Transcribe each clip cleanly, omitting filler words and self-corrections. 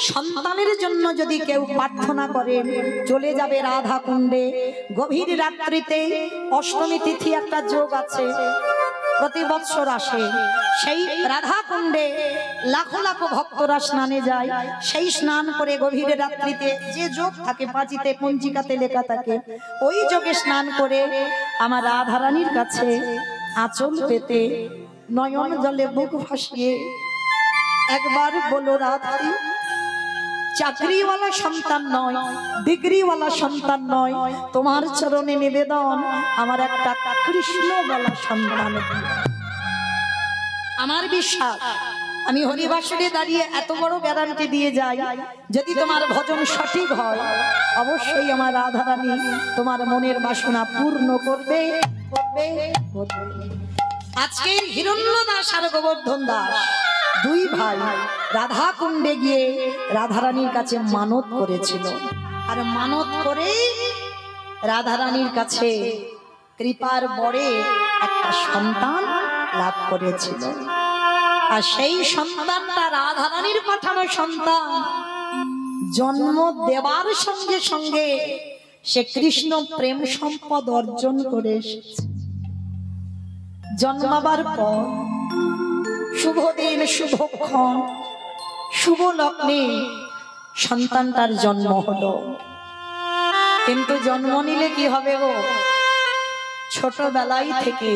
সন্তানের জন্য যদি কেউ প্রার্থনা করেন চলে যাবে রাধা কুণ্ডে। গভীর রাত্রিতে অষ্টমী তিথি একটা যোগ আছে, প্রতি বৎসর আসে। সেই রাধা কুণ্ডে লাখো লাখো ভক্তরা স্নানে যায়। সেই স্নান করে গভীর রাত্রিতে যে যোগ থাকে পাঁচিতে পঞ্জিকাতে লেখা থাকে, ওই যোগে স্নান করে আমার রাধারানীর কাছে আঁচল পেতে নয়ন জলে বুক ভাসিয়ে একবার বলো রাধারি, চাকরিওয়ালা সন্তান নয়, ডিগ্রিওয়ালা সন্তান নয়, তোমার চরণে নিবেদন আমার একটা কৃষ্ণওয়ালা সন্তান। আমার বিশ্বাস আমি হরিবাসরে দাঁড়িয়ে এত বড় গ্যারান্টি দিয়ে যাই, যদি তোমার ভজন সঠিক হয় অবশ্যই আমার রাধারানী তোমার মনের বাসনা পূর্ণ করবে করবে করবে। আজকে হিরণ্য দাস আর গোবর্ধন দাস দুই ভাই রাধা কুণ্ডে গিয়ে রাধারানীর কাছে মানত করেছিল, আর মানত করে রাধারানীর কাছে কৃপার বরে একটা সন্তান লাভ করেছিল। আর সেই সন্তানটা রাধারানীর পাঠানো সন্তান, জন্ম দেবার সঙ্গে সঙ্গে সে কৃষ্ণ প্রেম সম্পদ অর্জন করে এসেছে। জন্মাবার পর শুভ দিন শুভক্ষণ শুভ লগ্নে সন্তানটার জন্ম হলো। কিন্তু জন্ম নিলে কি হবে গো? ছোটবেলায় থেকে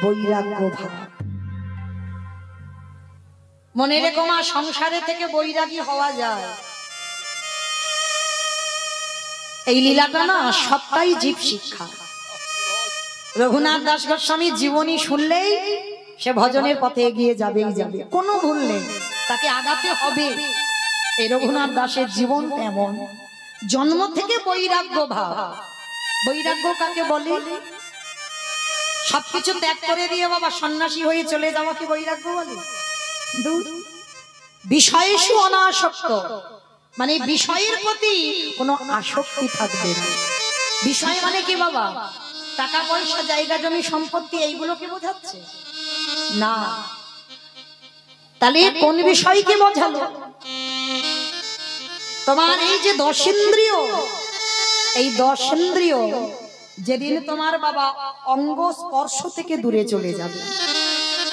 বৈরাগ্য ভাব। মনে রেখো মা, সংসারে থেকে বৈরাগী হওয়া যায়। এই লীলাটা না সবটাই জীব শিক্ষা। রঘুনাথ দাস গোস্বামীর জীবনী শুনলেই সে ভজনের পথে এগিয়ে যাবেই যাবে, কোনো ভুল নেই, তাকে আগাতে হবে। এই রঘুনাথ দাসের জীবন এমন, জন্ম থেকে বৈরাগ্য ভাব। বৈরাগ্য কাকে বলে? সবকিছু ত্যাগ করে দিয়ে বাবা সন্ন্যাসী হয়ে চলে যাওয়া কি বৈরাগ্য বলে? বিষয়েষু অনাসক্ত, মানে বিষয়ের প্রতি কোনো আসক্তি থাকবে না। বিষয় মানে কি বাবা? টাকা পয়সা জায়গা জমি সম্পত্তি এইগুলোকে বোঝাচ্ছে না। তাহলে কোন বিষয়কে বোঝালো? তোমার এই যে দশেন্দ্রিয়, এই দশেন্দ্রিয় যেদিন তোমার বাবা অঙ্গ স্পর্শ থেকে দূরে চলে যাবে,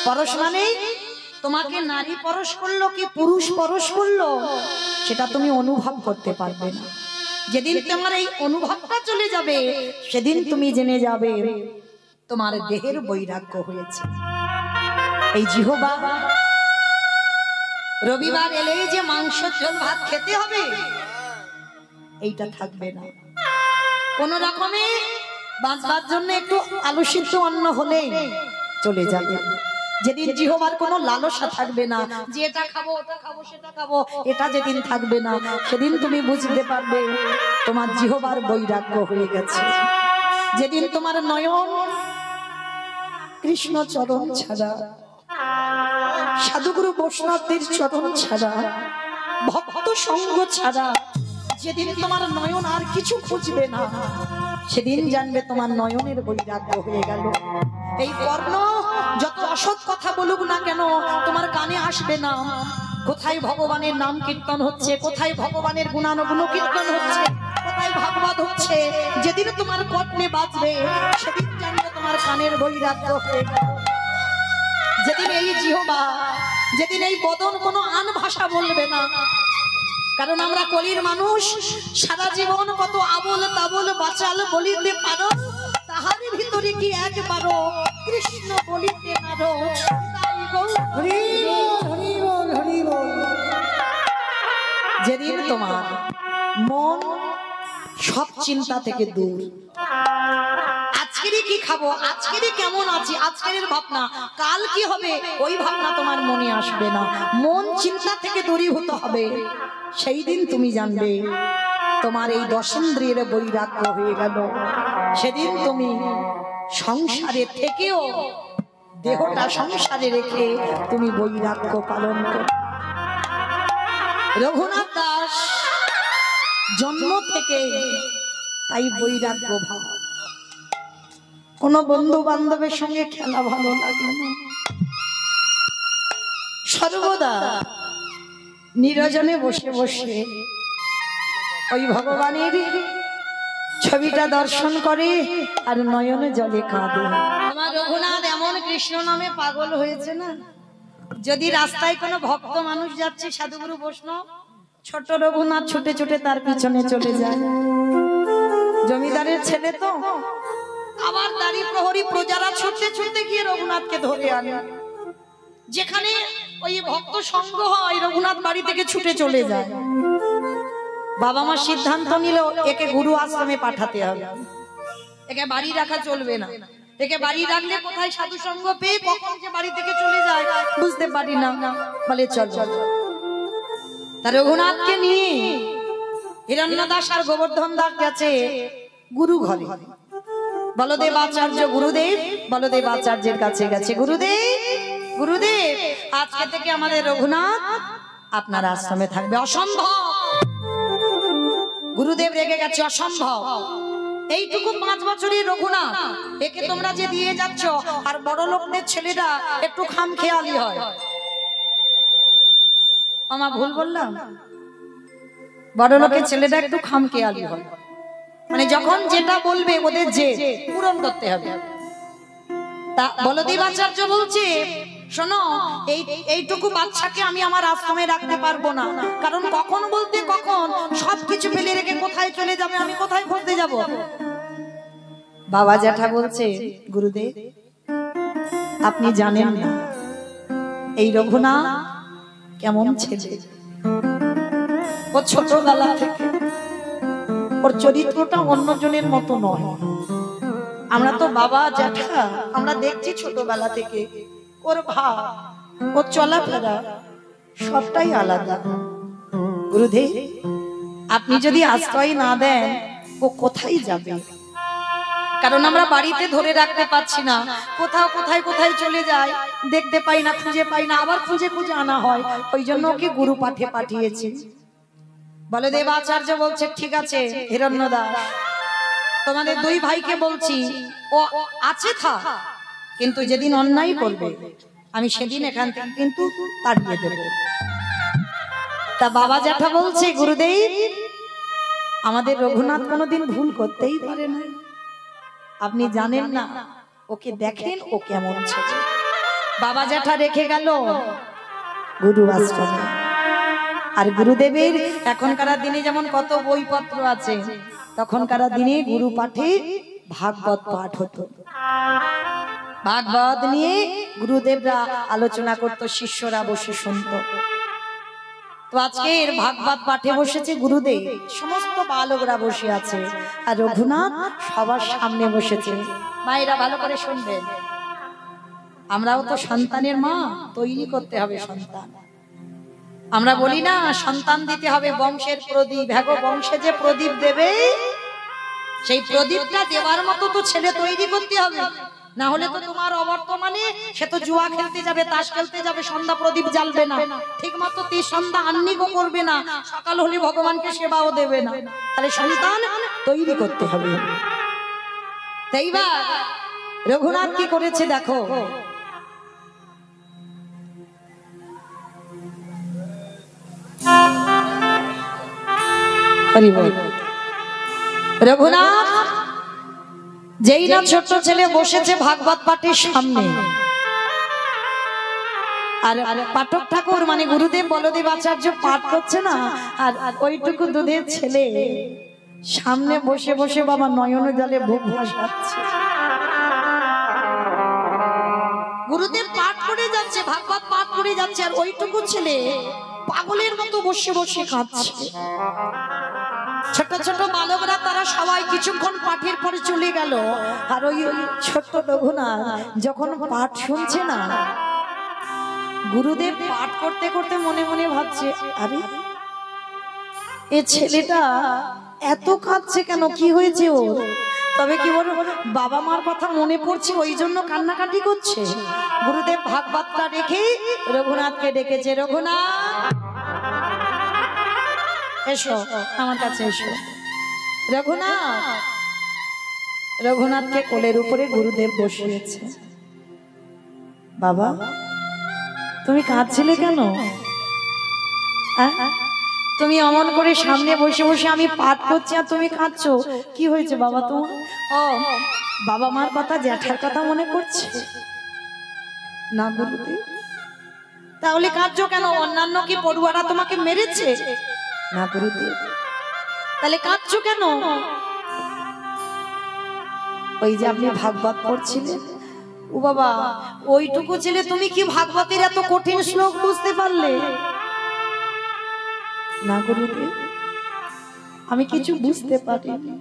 পরশ মানে তোমাকে নারী পরশ করলো কি পুরুষ পরশ করলো সেটা তুমি অনুভব করতে পারবে না। যেদিন তোমার এই অনুভবটা চলে যাবে সেদিন তুমি জেনে যাবে তোমার দেহের বৈরাগ্য হয়েছে। এই জিহ্বা রবিবার এলে যে মাংস ঝোল ভাত খেতে হবে এইটা থাকবে না। কোন রকমে বাঁচবার জন্য একটু আলু সিদ্ধ অন্ন হলেই চলে যাবে। যেদিন জিহ্বার কোনো লালসা থাকবে না, যে এটা খাবো ওটা খাবো সেটা খাবো, এটা যেদিন থাকবে না সেদিন তুমি বুঝতে পারবে তোমার জিহ্বার বৈরাগ্য হয়ে গেছে। যেদিন তোমার নয়ন কৃষ্ণ চরণ ছাড়া, সাধুগুরু বৈষ্ণবদের চরণ ছাড়া, ভক্ত সঙ্গ ছাড়া যেদিন তোমার নয়ন আর কিছু খুঁজবে না সেদিন জানবে তোমার নয়নের বৈরাগ্য হয়ে গেল। এই কর্ণ যত অসৎ কথা বলুক না কেন তোমার কানে আসবে না। কোথায় ভগবানের নাম কীর্তন হচ্ছে, কোথায় ভগবানের গুণানুগুণ কীর্তন হচ্ছে, কোথায় ভাগবত হচ্ছে, যেদিন তোমার কর্ণে বাজবে সেদিন জানবে তোমার কানের বৈরাগ্য হয়ে গেল। যেদিন এই জিহ্বা, যেদিন এই বদন কোনো আন ভাষা বলবে না, কারণ আমরা কলির মানুষ, সারা জীবন কত আবল তাবল বাচাল বলিতে পারো, তাহার ভিতরে কি একবারও কৃষ্ণ বলিতে পারো? যেদিন তোমার মন সব চিন্তা থেকে দূর, আজকেরই কি খাবো, আজকেরই কেমন আছি, আজকের ভাবনা, কাল কি হবে ওই ভাবনা তোমার মনে আসবে না, মন চিন্তা থেকে দূরীভূত হবে, সেই দিন তুমি জানবে তোমার এই দশেন্দ্রিয়ের বৈরাগ্য হয়ে গেল। সেদিন তুমি সংসারে থেকেও দেহটা সংসারে রেখে তুমি বৈরাগ্য পালন করো। রঘুনাথ দাস জন্ম থেকে তাই বৈরাগ্য ভাব। কোন বন্ধু বান্ধবের সঙ্গে খেলা ভালো লাগে না, সর্বদা নিরজনে বসে বসে ওই ভগবানের ছবিটা দর্শন করে আর নয়নে জলে কাঁদে। আমার রঘুনাথ এমন কৃষ্ণ নামে পাগল হয়েছে না, যদি রাস্তায় কোনো ভক্ত মানুষ যাচ্ছে সাধুগুরু বৈষ্ণব, ছোট রঘুনাথ ছুটে ছুটে তার পিছনে চলে যায়। জমিদারের ছেলে তো, আবার দাড়ি প্রহরী প্রজারা ছুটতে ছুটতে গিয়ে রঘুনাথকে ধরে আনে। যেখানে ওই ভক্ত সঙ্গ হয় রঘুনাথ বাড়ি থেকে ছুটে চলে যায়। বাবা মা সিদ্ধান্ত নিল একে গুরু আশ্রমে পাঠাতে হবে, একে বাড়ি রাখা চলবে না। একে বাড়ি রাখলে কোথায় সাধু সঙ্গ পেয়ে কখন যে বাড়ি থেকে চলে যায় বুঝতে পারি না। বলে চল চল। তা রঘুনাথকে নিয়ে হিরণ্যদাস আর গোবর্ধন দাস গেছে গুরু ঘরে। বলদেব আচার্য গুরুদেব বলদেব আচার্যের কাছে গেছে। গুরুদেব গুরুদেব আজকে থেকে আমাদের রঘুনাথ আপনার আশ্রমে থাকবে। অসম্ভব। গুরুদেব রেগে গেছে। অসম্ভব, এইটুকু 5 বছরের রঘুনাথ, একে তোমরা যে দিয়ে যাচ্ছ, আর বড় লোকদের ছেলেরা একটু খামখেয়ালি হয়। আমার ভুল বললাম? বড় লোকের ছেলেরা একটু খামখেয়ালি হয়, মানে যখন যেটা বলবে ওদের যে পূরণ করতে হবে। তা বলদেব আচার্য বলছে, শোনো, এইটুকু বাচ্চাকে আমি আমার আশ্রমে রাখতে পারবো না, কারণ কখন বলতে কখন সবকিছু ফেলে রেখে কোথায় চলে যাবে, আমি কোথায় খুঁজতে যাব। বাবা জ্যাঠা বলছে, গুরুদেব আপনি জানেন না এই রঘুনাথ কেমন ছেলে। ও ছোটবেলা থেকে ওর চরিত্রটা অন্যজনের মতো নয়। আমরা তো বাবা জ্যাঠা আমরা দেখছি ছোটবেলা থেকে ওর ভাব, ওর চলাফেরা সবটাই আলাদা। গুরুদেব আপনি যদি আশ্রয় না দেন ও কোথায় যাবে? কারণ আমরা বাড়িতে ধরে রাখতে পারছি না, কোথাও কোথায় কোথায় চলে যায়, দেখতে পাই না, খুঁজে পাই না, আবার খুঁজে খুঁজে আনা হয়। ওই জন্য ওকে গুরু পাঠে পাঠিয়েছি। বলদেব আচার্য বলছে, ঠিক আছে হিরণ্যদাস, তোমাদের 2 ভাইকে বলছি ও আছে থাক, কিন্তু যেদিন অন্যায় করবে আমি সেদিন এখান থেকে কিন্তু তাড়িয়ে দেব। তা বাবা জ্যাঠা বলছে, গুরুদেব আমাদের রঘুনাথ কোনোদিন ভুল করতেই পারে না, আপনি জানেন না, ওকে দেখেন ও কেমন ছেলে। বাবা জ্যাঠা রেখে গেল গুরু আশ্রমে। আর গুরুদেবের এখনকার দিনে যেমন কত বইপত্র আছে, তখনকার দিনে গুরু পাঠে ভাগবত পাঠ হতো। ভাগবত নিয়ে গুরুদেবরা আলোচনা করত, শিষ্যরা বসে শুনত। তো আজকের ভাগবত পাঠে বসেছে গুরুদেব, সমস্ত বালকরা বসে আছে, আর রঘুনাথ সবার সামনে বসেছে। মায়েরা ভালো করে শুনবেন, আমরাও তো সন্তানের মা, তৈরি করতে হবে সন্তান। আমরা বলি না সন্তান দিতে হবে বংশের প্রদীপ। হ্যাঁ গো, বংশে যে প্রদীপ দেবে সেই প্রদীপটা দেওয়ার মতো তো ছেলে তৈরি করতে হবে, না হলে তো তোমার অবর্তমানে সে তো জুয়া খেলতে যাবে, তাস খেলতে যাবে, সন্ধ্যা প্রদীপ জ্বালবে না, ঠিক মতো সন্ধ্যা আহ্নিকও করবে না, সকাল হলে ভগবানকে সেবাও দেবে না। তাহলে সন্তান তৈরি করতে হবে। এইবার রঘুনাথ কি করেছে দেখো। রঘুনাথ যেই না ছোট্ট ছেলে বসেছে ভাগবত পাঠের সামনে, আর পাঠক ঠাকুর মানে গুরুদেব বলদেব আচার্য পাঠ করছে না, আর ওইটুকু দুধের ছেলে সামনে বসে বসে বাবা নয়ন জলে বুক ভাসাচ্ছে। গুরুদেব পাঠ করে যাচ্ছে, ভাগবত পাঠ করে যাচ্ছে, আর ওইটুকু ছেলে পাগলের মতো বসে বসে কাঁদছে। ছোট ছোট বালকরা তারা সবাই কিছুক্ষণ পাঠের পরে চলে গেল, আর ওই ছোট্ট রঘুনাথ যখন পাঠ শুনছে না, গুরুদেব পাঠ করতে করতে মনে মনে ভাবছে, আরে এ ছেলেটা এত কাঁদছে কেন, কি হয়েছে ওর? তবে কি বল, বাবা মার কথা মনে পড়ছে ওই জন্য কান্নাকাটি করছে। গুরুদেব ভাগবতটা রেখে রঘুনাথকে ডেকেছে, রঘুনাথ এসো আমার কাছে এসো। রঘুনাথ, রঘুনাথকে কোলের উপরে গুরুদেব বসিয়েছে। বাবা তুমি কাঁদছিলে কেন? তুমি অমন করে সামনে বসে বসে আমি পাঠ করছি আর তুমি কাঁদছো, কি হয়েছে বাবা তোমার? ও বাবা মার কথা, জ্যাঠার কথা মনে করছে না গুরুদেব? তাহলে কাঁদছো কেন? অন্যান্য কি পড়ুয়ারা তোমাকে মেরেছে? না গুরুদেব। তাহলে কাঁদছো কেন? ওই যে আপনি ভাগবত পড়ছিলেন, ও বাবা ওইটুকু ছেলে তুমি কি ভাগবতের এত কঠিন শ্লোক বুঝতে পারলে? না গুরুদেব, আমি কিছু বুঝতে পারিনি।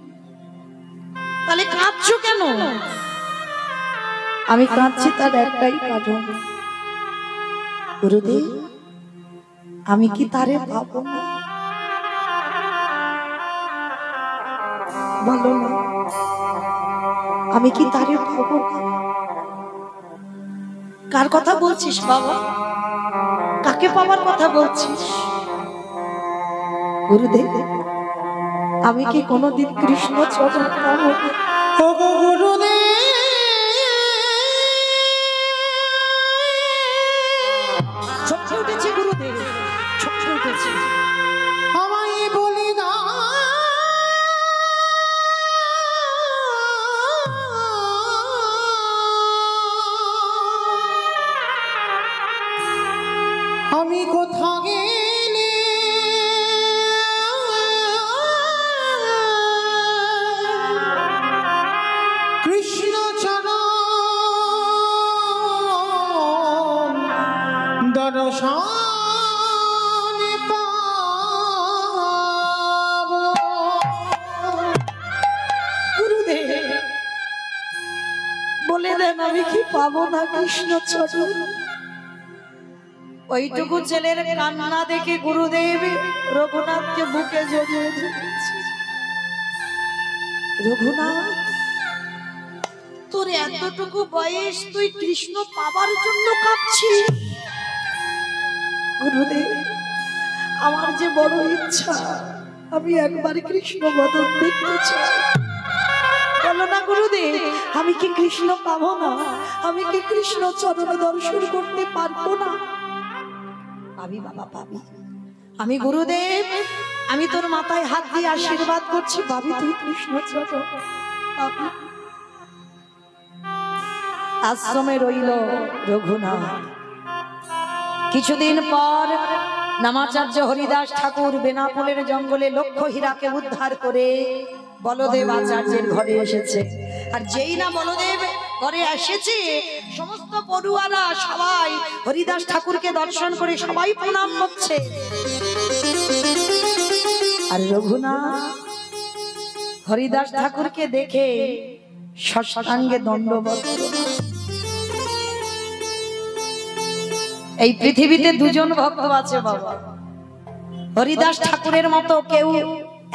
তাহলে কাঁদছো কেন? আমি কাঁদছি তার একটাই কারণ, গুরুদেব আমি কি তারে পাবো না? বলো না, আমি কি তারে পাবো না? কার কথা বলছিস বাবা? কাকে পাওয়ার কথা বলছিস? গুরুদেব আমি কি কোনোদিন কৃষ্ণ চরণ পাবো? গুরুদেব ছটকে উঠেছি, গুরুদেব ছটকে উঠেছি। আমায় বলি না আমি কোথা গেলে কৃষ্ণ চরণ দর্শন পাবো। গুরুদেব বলে দেন আমি কি পাবো না কৃষ্ণ চরণ? ওইটুকু ছেলের কান্না দেখে গুরুদেব রঘুনাথকে বুকে জড়িয়ে ধরেছে। রঘুনাথ তোর এতটুকু বয়স, তুই কৃষ্ণ পাবার জন্য কাঁদছিস? গুরুদেব আমার যে বড় ইচ্ছা, আমি একবার কৃষ্ণ বদন দেখতে চাই। বলো না গুরুদেব আমি কি কৃষ্ণ পাবো না? আমি কি কৃষ্ণ চরণ দর্শন করতে পারবো না? পাবি বাবা পাবি। আমি গুরুদেব আমি তোর মাথায় হাত দিয়ে আশীর্বাদ করছি, পাবি তুই কৃষ্ণ চরণ পাবি। আশ্রমে রইল রঘুনাথ। কিছুদিন পর নামাচার্য হরিদাস ঠাকুর বেনাপোলের জঙ্গলে লক্ষ হীরাকে উদ্ধার করে বলদেব আচার্যের ঘরে এসেছে। আর যেই না বলদেব ঘরে এসেছে, সমস্ত পড়ুয়ারা সবাই হরিদাস ঠাকুরকে দর্শন করে সবাই প্রণাম করছে। আর রঘুনাথ হরিদাস ঠাকুরকে দেখে সাষ্টাঙ্গে দণ্ডবত। এই পৃথিবীতে দুজন ভক্ত আছে বাবা, হরিদাস ঠাকুরের মতো কেউ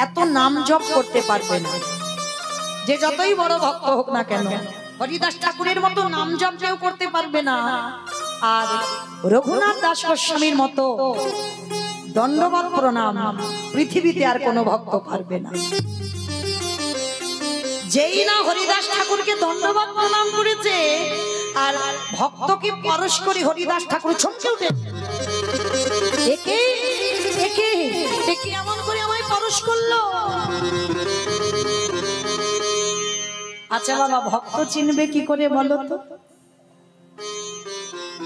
এত নাম জপ করতে পারবে না। যে যতই বড় ভক্ত হোক না কেন, হরিদাস ঠাকুরের মতো নাম জপ কেউ করতে পারবে না। আর রঘুনাথ দাস গোস্বামীর মতো দণ্ডবত প্রণাম পৃথিবীতে আর কোনো ভক্ত পারবে না। যেই না হরিদাস ঠাকুরকে দণ্ডবত প্রণাম করেছে, আর ভক্তকে পরশ করে হরিদাস ঠাকুর চমকে উঠে, একে একে একে এমন করে আমায় পরশ করলো। আচ্ছা বাবা ভক্ত চিনবে কি করে বলো তো?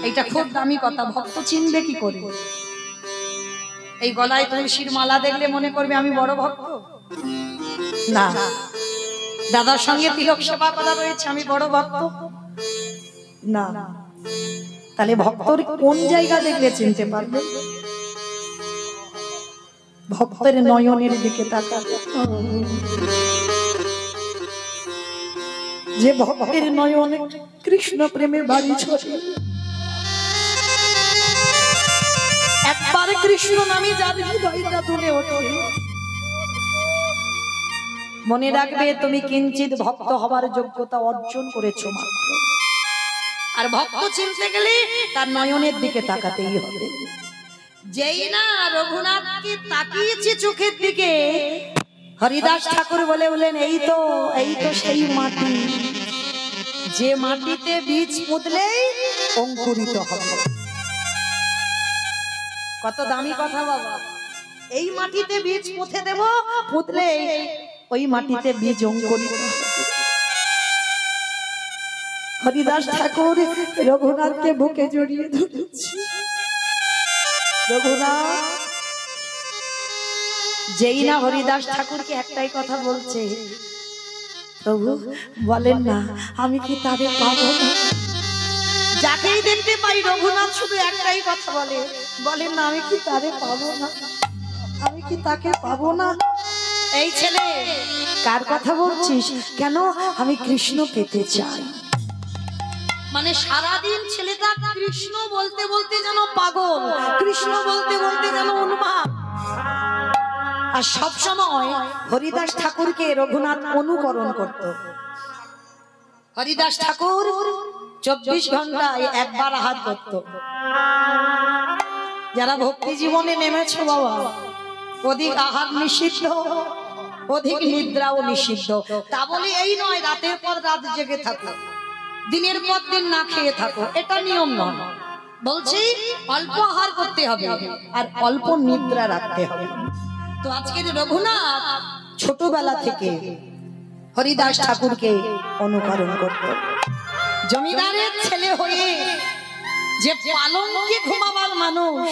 এইটা খুব দামি কথা, ভক্ত চিনবে কি করে? এই গলায় তুলসীর মালা দেখলে মনে করবে আমি বড় ভক্ত? না, দাদার সঙ্গে তিলক সেবা করা রয়েছে আমি বড় ভক্ত? না। তাহলে ভক্তর কোন জায়গা দেখলে চিনতে পারবে? ভক্তের নয়নের দিকে তাকাবে। যে ভক্তের নয়নে কৃষ্ণ প্রেমে বাড়ি ছোটে, একবার কৃষ্ণ নামে যার হৃদয়টা তুলে ওঠে, মনে রাখবে তুমি কিঞ্চিত ভক্ত হবার যোগ্যতা অর্জন করেছো মাত্র। আর ভক্ত চিনতে গেলে তার নয়নের দিকে তাকাতেই হবে। যেই না রঘুনাথকে তাকিয়েছে চোখের দিকে, হরিদাস ঠাকুর বলেন এই তো সেই মাটি, যে মাটিতে বীজ পুঁতলেই অঙ্কুরিত হবে। কত দামি কথা বাবা। এই মাটিতে বীজ পুঁতে দেব, পুঁতলে ওই মাটিতে বীজ অঙ্কুরিত হবে। হরিদাস ঠাকুর রঘুনাথকে বুকে জড়িয়ে ধরেছে। রঘুনাথ যেই না হরিদাস ঠাকুরকে একটাই কথা বলছে, প্রভু বলেন না আমি কি তাদের পাবো না? যাকেই দেখতে পাই রঘুনাথ শুধু একটাই কথা বলে, বলেন না আমি কি তারে পাবো না, আমি কি তাকে পাবো না? এই ছেলে কার কথা বলছিস? কেন? আমি কৃষ্ণ পেতে চাই। মানে সারাদিন ছেলেটা কৃষ্ণ বলতে বলতে যেন পাগল, কৃষ্ণ বলতে বলতে যেন উন্মাদ। আর সব সময় হরিদাস ঠাকুরকে রঘুনাথ অনুকরণ করত। হরিদাস ঠাকুর 24 ঘন্টায় একবার আহার করত। যারা ভক্তি জীবনে নেমেছো বাবা, অধিক আহার নিষিদ্ধ, অধিক নিদ্রাও নিষিদ্ধ। তা বলে এই নয় রাতের পর রাত জেগে থাকো, দিনের পর দিন না খেয়ে থাকো, এটা নিয়ম নয়। বলছি অল্প আহার করতে হবে আর অল্প নিদ্রা রাখতে হবে। তো আজকের রঘুনাথ ছোটবেলা থেকে হরিদাস ঠাকুরকে অনুকরণ করত। জমিদারের ছেলে হয়ে যে পালঙ্কে ঘুমাবার মানুষ,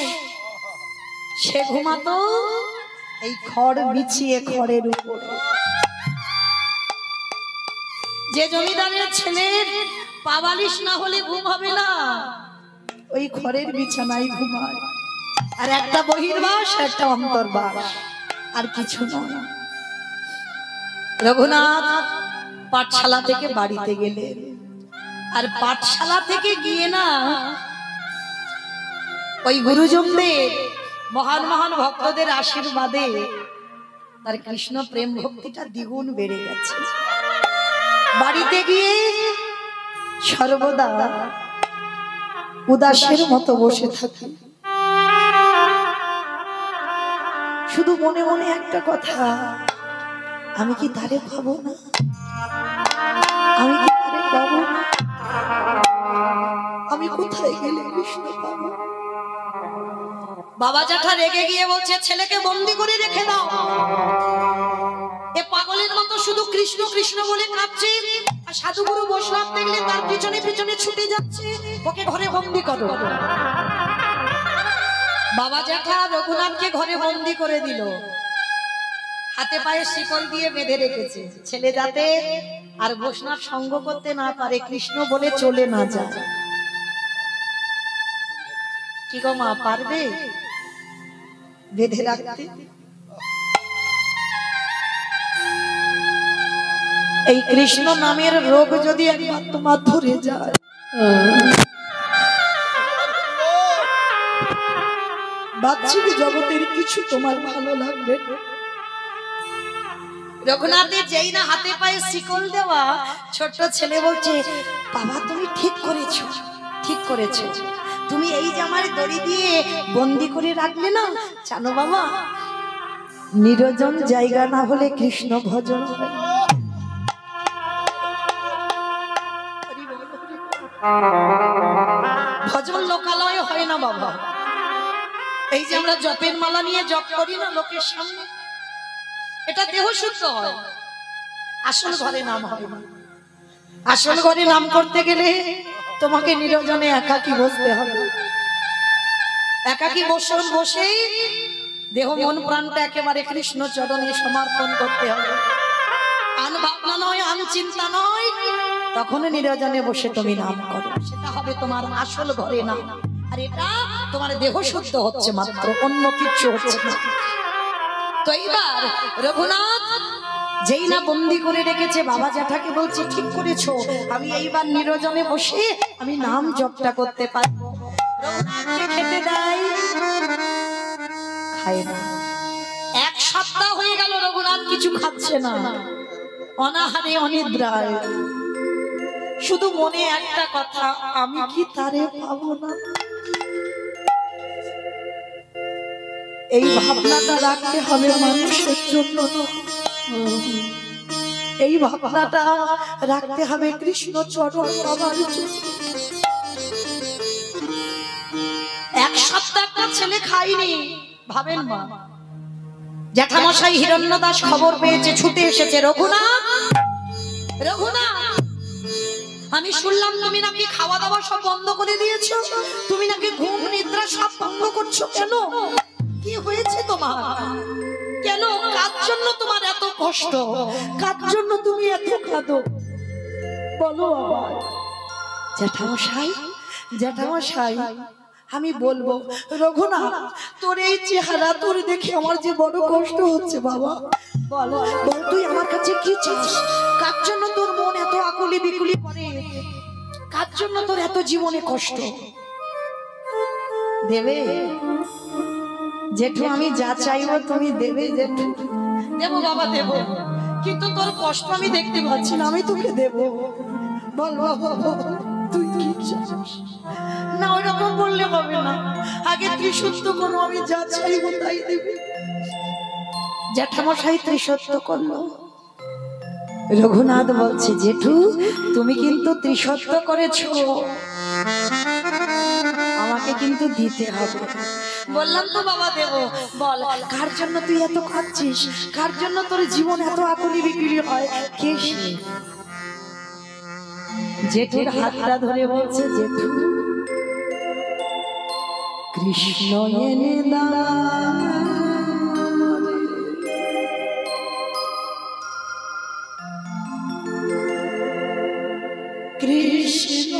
সে ঘুমাতো এই খড় বিছিয়ে খড়ের উপরে। যে জমিদারের ছেলের পাবালিশ না হলে ঘুম হবে না, ওই খড়ের বিছানায় ঘুমায়। আর একটা বহির্বাস একটা অন্তর্বাস, আর কিছু নয়। রঘুনাথ পাঠশালা থেকে বাড়িতে গেলেন, আর পাঠশালা থেকে গিয়ে না ওই গুরুজনদের মহান মহান ভক্তদের আশীর্বাদে তার কৃষ্ণ প্রেম ভক্তিটা দ্বিগুণ বেড়ে গেছে। বাড়িতে গিয়ে সর্বদা উদাসের মতো বসে থাকে, শুধু মনে মনে একটা কথা, আমি কি তারে পাবো না, আমি কি তারে পাবো না, আমি কোথায় গেলে কৃষ্ণ পাবো? বাবা জ্যাঠা রেগে গিয়ে বলছে ছেলেকে বন্দি করে রেখে দাও, এ পাগলের মতো শুধু কৃষ্ণ কৃষ্ণ বলে কাঁদছে, আর সাধুগুরু বৈষ্ণব দেখলে তার পিছনে পিছনে ছুটে যাচ্ছে, ওকে ঘরে বন্দি করো। বাবা জ্যাঠা রঘুনাথকে ঘরে বন্দি করে দিল, হাতে পায়ে শিকল দিয়ে বেঁধে রেখেছে, ছেলে যাতে আর বৈষ্ণব সঙ্গ করতে না পারে, কৃষ্ণ বলে চলে না যায়। কি গো মা, পারবে বেঁধে রাখতে? এই কৃষ্ণ নামের রোগ যদি একবার তোমার ধরে যায়, বাহ্যিক জগতের কিছু তোমার ভালো লাগবে। রঘুনাথের যেই না হাতে পায়ে শিকল দেওয়া, ছোট্ট ছেলে বলছে বাবা তুমি ঠিক করেছো, ঠিক করেছো, তুমি এই যে আমার দড়ি দিয়ে বন্দি করে রাখলে না, জানো বাবা নিরজন জায়গা না হলে কৃষ্ণ ভজন হয়। ভজন লোকালয় হয় না বাবা। এই যে আমরা জপের মালা নিয়ে জপ করি না লোকের সামনে, এটা দেহ শুদ্ধ হয়, আসল ঘরে নাম হয় না। আসল ঘরে নাম করতে গেলে তোমাকে নিরজনে একাকী বসতে হবে। একাকী বসেই দেহ মন প্রাণটা একেবারে কৃষ্ণ চরণে সমর্পণ করতে হবে। আন ভাবনা নয়, আন চিন্তা নয়, তখন নিরজনে বসে তুমি নাম করো, সেটা হবে তোমার আসল ঘরে নাম। আর এটা তোমার দেহ শুদ্ধ হচ্ছে মাত্র, অন্য কিছু হচ্ছে না। তো এইবার রঘুনাথ যেই না বন্দি করে রেখেছে, বাবা জ্যাঠাকে বলছে ঠিক করেছো, আমি এইবার নিরজনে বসে আমি নাম জপটা করতে পারবো। রঘুনাথকে খেতে দেয়, খায় না। 1 সপ্তাহ হয়ে গেল রঘুনাথ কিছু খাচ্ছে না, অনাহারে অনিদ্রায়, শুধু মনে একটা কথা, আমি কি তারে পাবো না। এই ভাবনাটা রাখতে হবে মানুষের জন্য, এই ভাবনাটা রাখতে হবে কৃষ্ণ চরণ পাবার জন্য। 1 সপ্তাহ একটা ছেলে খায়নি। ভাবেন মা, জ্যাঠামশাই হিরণ্যদাস খবর পেয়েছে, ছুটে এসেছে। রঘুনাথ, রঘুনাথ, আমি শুনলাম তুমি নাকি খাওয়া দাওয়া সব বন্ধ করে দিয়েছো, তুমি নাকি ঘুম নিদ্রা সব ভঙ্গ করছো। কেন, কি হয়েছে তোমার? কেন, কার জন্য তোমার এত কষ্ট? কার জন্য তুমি এত কাঁদো? বলো আবার। জ্যাঠামশাই, জ্যাঠামশাই, আমি বলবো। রঘুনাথ, তোর এই চেহারা তোর দেখে আমার যে বড় কষ্ট হচ্ছে বাবা। বল বল, তুই আমার কাছে কি চাস? কার জন্য তোর মন এত আকুলি বিকুলি করে? কার জন্য তোর এত জীবনে কষ্ট? দেবে জেঠু, আমি যা চাইবো তুমি দেবে জেঠু। দেবো বাবা, দেবো, কিন্তু তোর কষ্ট আমি দেখতে পাচ্ছি না, আমি তোকে দেবো। বল বাবা, তুই কি চাস? না, ওইরকম বললে হবে না, আগে ত্রিসত্য করো, আমি যা চাইবো তাই দেবে। জ্যাঠামশাই ত্রিসত্য করলো। রঘুনাথ বলছে, জেঠু তুমি কিন্তু ত্রিসত্য করেছো, আমাকে কিন্তু দিতে হবে। বললাম তো বাবা, দেবো। বল, কার জন্য তুই এত কাঁদছিস? কার জন্য তোর জীবন এত আকুলি বিকুলি হয়? কে সে? জেঠুর হাতটা ধরে বলছে, জেঠু কৃষ্ণ এনে দাও, কৃষ্ণ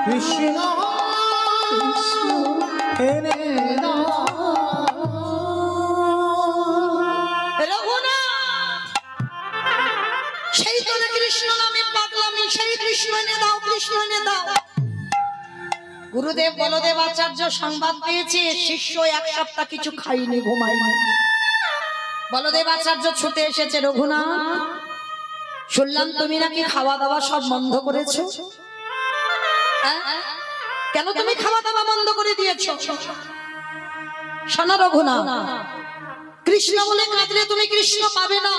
কৃষ্ণ এনে দাও। সেই তো কৃষ্ণ নামে পাগলামি, সেই কৃষ্ণ এনে দাও, কৃষ্ণ এনে দাও। গুরুদেব বলদেব আচার্য সংবাদ পেয়েছে শিষ্য এক সপ্তাহ কিছু খাইনি, ঘুমাইনি। বলদেব আচার্য ছুটে এসেছে, রঘুনাথ শুনলাম তুমি নাকি খাওয়া দাওয়া সব বন্ধ করেছো। কেন তুমি খাওয়া দাওয়া বন্ধ করে দিয়েছো? শোনো রঘুনাথ, কৃষ্ণ বলে কাঁদলে তুমি কৃষ্ণ পাবে না।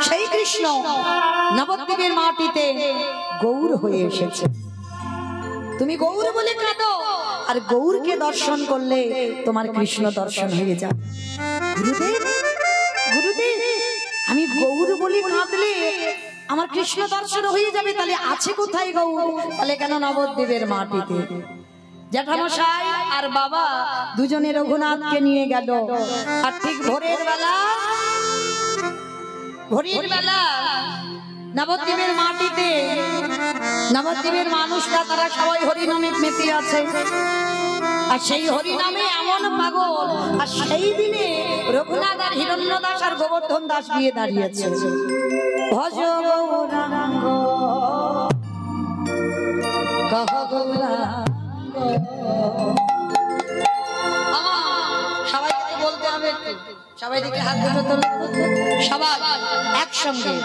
সেই কৃষ্ণ নবদ্বীপের মাটিতে গৌর হয়ে এসেছে। তুমি গৌর বলে কাঁদো, আর গৌরকে দর্শন করলে তোমার কৃষ্ণ দর্শন হয়ে যাবে। গুরুদেব, গুরুদেব, আমি গৌর বলে কাঁদলে আমার কৃষ্ণ দর্শন হয়ে যাবে, তাহলে আছে কোথায় গৌর? তাহলে কেন নবদ্বীপের মাটিতে। জ্যাঠামশাই আর বাবা দুজনে রঘুনাথকে নিয়ে গেল, আর ঠিক ভোরের বেলা নবদ্বীপের মাটিতে নবদ্বীপের মানুষরা তারা সবাই হরিনামে মেতে আছে। আর সেই হরিনামে এমন পাগল, আর সেই দিনে রঘুনাথ আর হিরণ্য দাস আর গোবর্ধন দাস গিয়ে দাঁড়িয়েছে। ভজ গৌরাঙ্গ কহ গৌরাঙ্গ, সবাই বলতে হবে, সবাই দিকে হাত দুটো তোলো, সবাই একসঙ্গে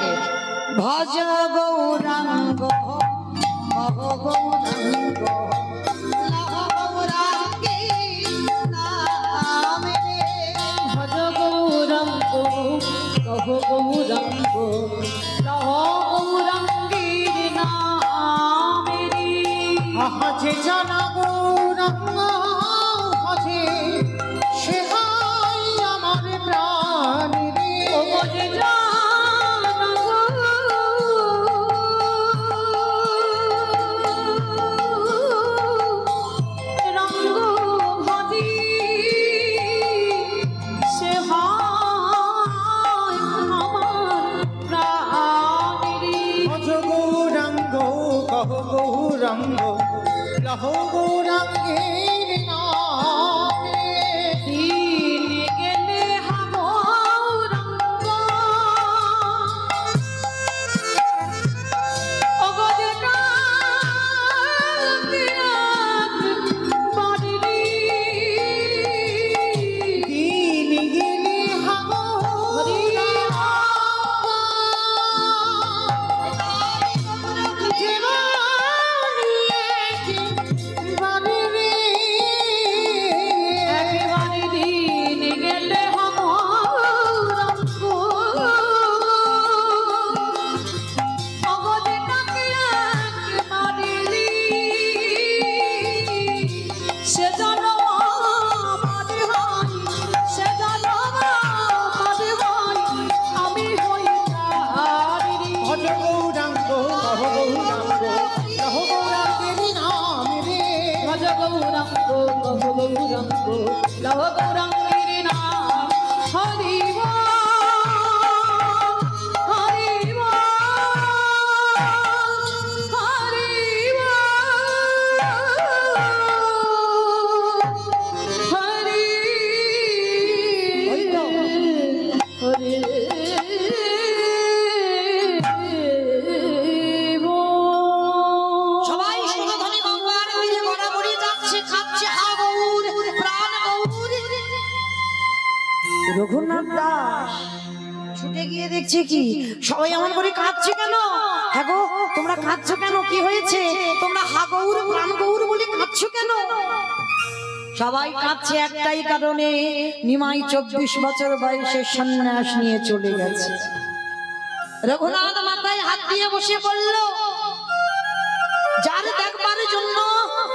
ভজ গৌরাঙ্গ কহ গৌরাঙ্গ, ভজ গৌরাঙ্গ কহ গৌরাঙ্গ, লহ গৌরাঙ্গীর নামে রে। আহাজে জানা গৌরাঙ্গ হাজে, সে হাই আমার প্রাণ রে। ও যে জানা গৌরাঙ্গ হাজি, সে হাই আমার প্রাণ রে। ভজ গৌরাঙ্গ কহ গৌরাঙ্গ, লহ গৌরাঙ্গের নামে। দিন গেলে হা গৌরাঙ্গ, ওগো যে বাড়ি। দিন গেলে হা লহ গৌরাঙ্গীর নাম। হরি বল, হরি বল, হরি বল, হরি হরি বল। সবাই সুরধনী গঙ্গার তীরে বরাবরই যাচ্ছে, খাচ্ছে হা গৌর, প্রাণ গৌর। রঘুনাথ দাস ছুটে গিয়ে দেখছে কি সবাই এমন করে কাঁদছে কেন? হ্যাঁ গো, তোমরা কাঁদছো কেন? কি হয়েছে? তোমরা হা গৌর, প্রাণ গৌর বলে কাঁদছো কেন? সবাই কাঁদছে একটাই কারণে, নিমাই 24 বছর বয়সে সন্ন্যাস নিয়ে চলে গেছে। রঘুনাথ মাথায় হাত দিয়ে বসে পড়ল। যার দেখবার জন্য